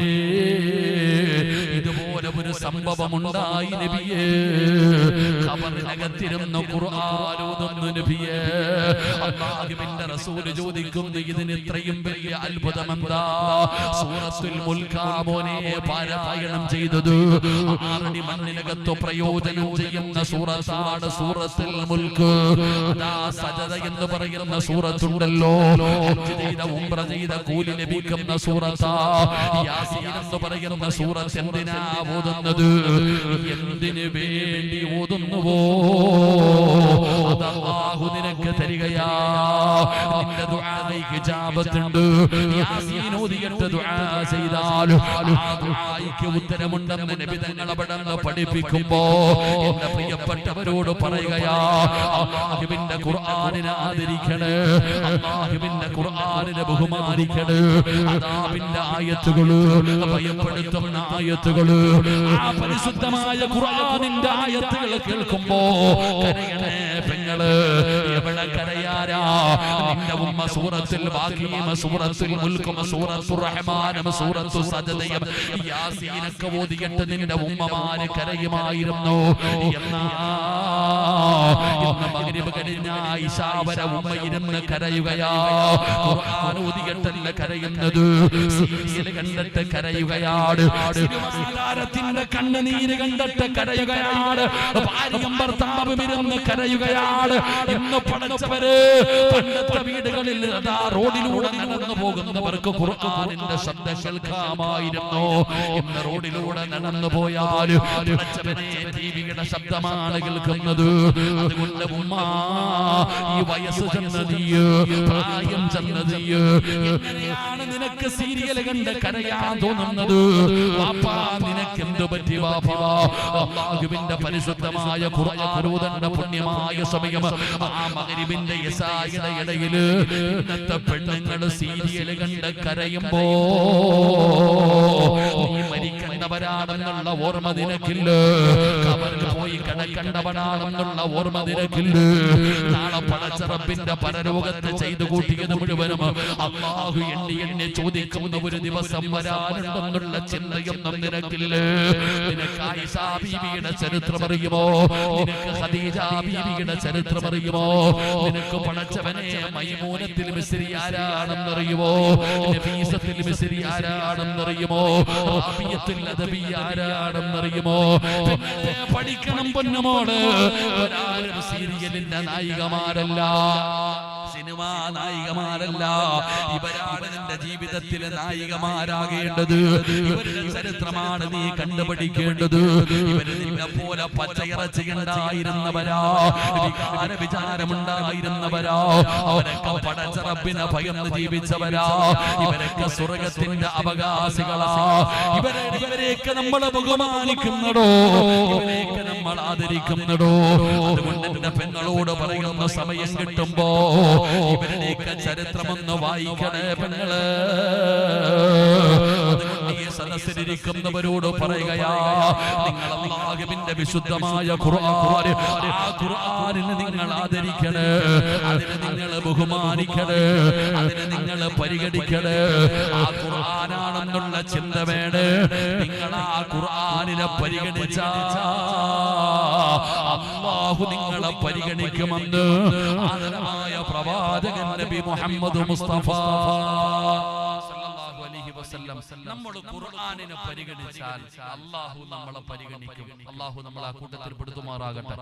ഇതുപോലെ ഒരു സംഭവം ഉണ്ടായി നബിയേ. ഖബറിനകത്തിരുന്ന് ഖുർആൻ ഓതുന്ന നബിയേ. അല്ലാഹുവിന്റെ റസൂൽ ചോദിക്കുന്നു, ഇതിന് ഇത്രയും വലിയ അത്ഭുതം എന്താ? സൂറത്തുൽ മുൽക്ക് മോനെ പാരായണം ചെയ്തത് 6 മണ്ണിനകത്ത് പ്രയോജനം ചെയ്യുന്ന സൂറത്താണ് സൂറത്തുൽ മുൽക്ക്. അതാ സജദ എന്ന് പറയുന്ന സൂറത്തുണ്ടല്ലോ, ഹജ്ജ് ചെയ്ത ഉംറ ചെയ്ത കൂലി ലഭിക്കുന്ന സൂറത്താ. യാസീൻ എന്ന് പറയുന്ന സൂറത്ത് എന്തിനാ ഓതുന്നത്? എന്തിനു വേണ്ടി ഓതുന്നുവോ അത് അല്ലാഹു നിനക്ക് തരികയാ. നിന്റെ ദുആയ്ക്ക് ഇജാബത്തുണ്ട്. യാസീൻ ഓതിയിട്ട് ദുആ ചെയ്താൽ ആ ദുആയ്ക്ക് ഉത്തരമുണ്ടെന്ന് നബി തങ്ങൾ അവിടുന്ന് പഠിപ്പിക്കുമ്പോ എന്റെ പ്രിയപ്പെട്ടവരോട് പറയുകയാ, അല്ലാഹുവിന്റെ ഖുർആനിനെ ആദരിക്കണേ, അല്ലാഹുവിന്റെ ഖുർആനിനെ ബഹുമാനിക്കണേ. അദാബിന്റെ ആയത്തുകള്, ഭയപ്പെടുത്തുന്ന ആയത്തുകള്, ആ പരിശുദ്ധമായ ഖുർആനിന്റെ ആയത്തുകൾ കേൾക്കുമ്പോ കരയണേ പെങ്ങള്. എവിടെ കരയാരാ? നിന്റെ ഉമ്മ സൂറത്തുൽ ബാഖിയും സൂറത്തുൽ മുൽക്കും സൂറത്തുർ റഹ്മാനും സൂറത്തു സജദയും യാസീനൊക്കെ ഓതിയിട്ട് നിന്റെ ഉമ്മമാര് കരയുമായിരുന്നു. എന്നാ ഇന്ന് മഗ്രിബ് കഴിഞ്ഞ ഇശാ വരെ ഉമ്മ ഇരുന്ന് കരയുകയാ. ഖുർആൻ ഓതിയിട്ടല്ല കരയുന്നത്, സീരിയൽ കണ്ടിട്ട് കരയുകയാണ്. സിനിമാതാരത്തിന്റെ കണ്ണുനീര് കണ്ടിട്ട് കരയുകയാണ്. ഭാര്യയും ഭർത്താവും ഇരുന്ന് കരയുകയാണ്. ഇന്ന് പഠിച്ചവര് പണ്ടത്തെ വീടുകളിൽ അതാ റോഡിലൂടെ നടന്നു പോകുന്നവർക്ക് ഖുർആനിന്റെ ശബ്ദം കേൾക്കാമായിരുന്നു. ഇന്ന് റോഡിലൂടെ നടന്നു പോയാൽ ടിവിയുടെ ശബ്ദമാണ് കേൾക്കുന്നത്. അതുകൊണ്ട് ഉമ്മ, ഈ വയസ്സ് ചെന്നതിയ്, പ്രായം ചെന്നതിയ്, എങ്ങനെയാണ് നിനക്ക് സീരിയൽ കണ്ട് കരയാൻ തോന്നുന്നത്? വാപ്പാ, നിനക്ക് എന്ത് പറ്റി വാപ്പാ? അല്ലാഹുവിന്റെ പരിശുദ്ധമായ ഖുർആന്റെ പുണ്യമായ സമയം ആ മഗ്രിബിന്റെ ഇശായുടെ ഇടയില് ഇന്നത്തെ പെണ്ണുങ്ങൾ സീരിയൽ കണ്ട് കരയുമ്പോ നീ മരിക്കേണ്ടവരാണെന്നുള്ള ഓർമ്മ നിനക്കില്ല. ഖബറിൽ പോയി കിടക്കേണ്ടവനാണെന്നുള്ള ഓർമ്മ നിനക്കില്ല. നാളെ പടച്ച റബ്ബിന്റെ പരലോകത്ത് ചെയ്തു കൂട്ടിയത് മുഴുവനും അല്ലാഹു എണ്ണി എണ്ണി ചോദിക്കുന്ന ഒരു ദിവസം വരാനുണ്ടെന്നുള്ള ചിന്തയൊന്നും നിനക്കില്ല. നിനക്ക് ആയിഷാ ബീവിയുടെ ചരിത്രം അറിയുമോ? നിനക്ക് ഖദീജ ബീവിയുടെ ചരിത്രം അറിയുമോ? നിനക്ക് പടച്ചവനെ മൈമൂനത്തിൽ മിസ്രി ആരാണെന്നറിയുമോ? നഫീസത്തിൽ മിസ്രി ആരാണെന്നറിയുമോ? റാബിയത്തുൽ അദബി ആരാണെന്നറിയുമോ? പഠിക്കണം പൊന്നുമോള്. ഒരാളും സീരിയലിന്റെ നായികമാരല്ല, സിനിമാ നായികമാരല്ല. ഇവരാണ് നിന്റെ ജീവിതത്തിലെ നായികമാരാകേണ്ടത്. ഇവരുടെ ചരിത്രമാണ് നീ കണ്ടുപിടിക്കേണ്ടത്. ഇവര് നിന്നെ പോലെ പച്ചയിറച്ചി ഉണ്ടായിരുന്നവരാ, വികാര വിചാരമുണ്ടായിരുന്നവരാ. അവരൊക്കെ പടച്ച റബ്ബിനെ ഭയന്ന് ജീവിച്ചവരാ. ഇവരൊക്കെ സ്വർഗത്തിന്റെ അവകാശികളാ. ഇവരെയൊക്കെ നമ്മൾ ബഹുമാനിക്കുന്നടോ, ഇവരെയൊക്കെ നമ്മൾ ആദരിക്കുന്നടോ. അതുകൊണ്ട് എന്റെ പെങ്ങളോട് പറയുന്ന സമയം കിട്ടുമ്പോ ഇവരുടെയൊക്കെ ചരിത്രമൊന്ന് വായിക്കണേ പെങ്ങള്. അതുകൊണ്ട് ഈ സദസ്സിലിരിക്കുന്നവരോട് പറയുകയാ, നിങ്ങൾ അല്ലാഹുവിന്റെ വിശുദ്ധമായ ഖുർആൻ, ആ ഖുർആനിനെ നിങ്ങൾ ആദരിക്കണേ, അതിനെ നിങ്ങൾ ബഹുമാനിക്കണേ, അതിനെ നിങ്ങൾ പരിഗണിക്കണേ. ആ ഖുർആനാണെന്നുള്ള ചിന്ത വേണേ. നിങ്ങൾ ആ പരിഗണിച്ചാൽ അല്ലാഹു നിങ്ങളെ പരിഗണിക്കുമെന്ന് ആദരവായ പ്രവാചകൻ നബി മുഹമ്മദ് മുസ്തഫ സല്ലല്ലാഹു അലൈഹി വസല്ലം നമ്മൾ ഖുർആനിനെ പരിഗണിച്ചാൽ അല്ലാഹു നമ്മളെ പരിഗണിക്കും. അല്ലാഹു നമ്മളെ കൂട്ടത്തിൽ പെടുത്തുമാറാകട്ടെ.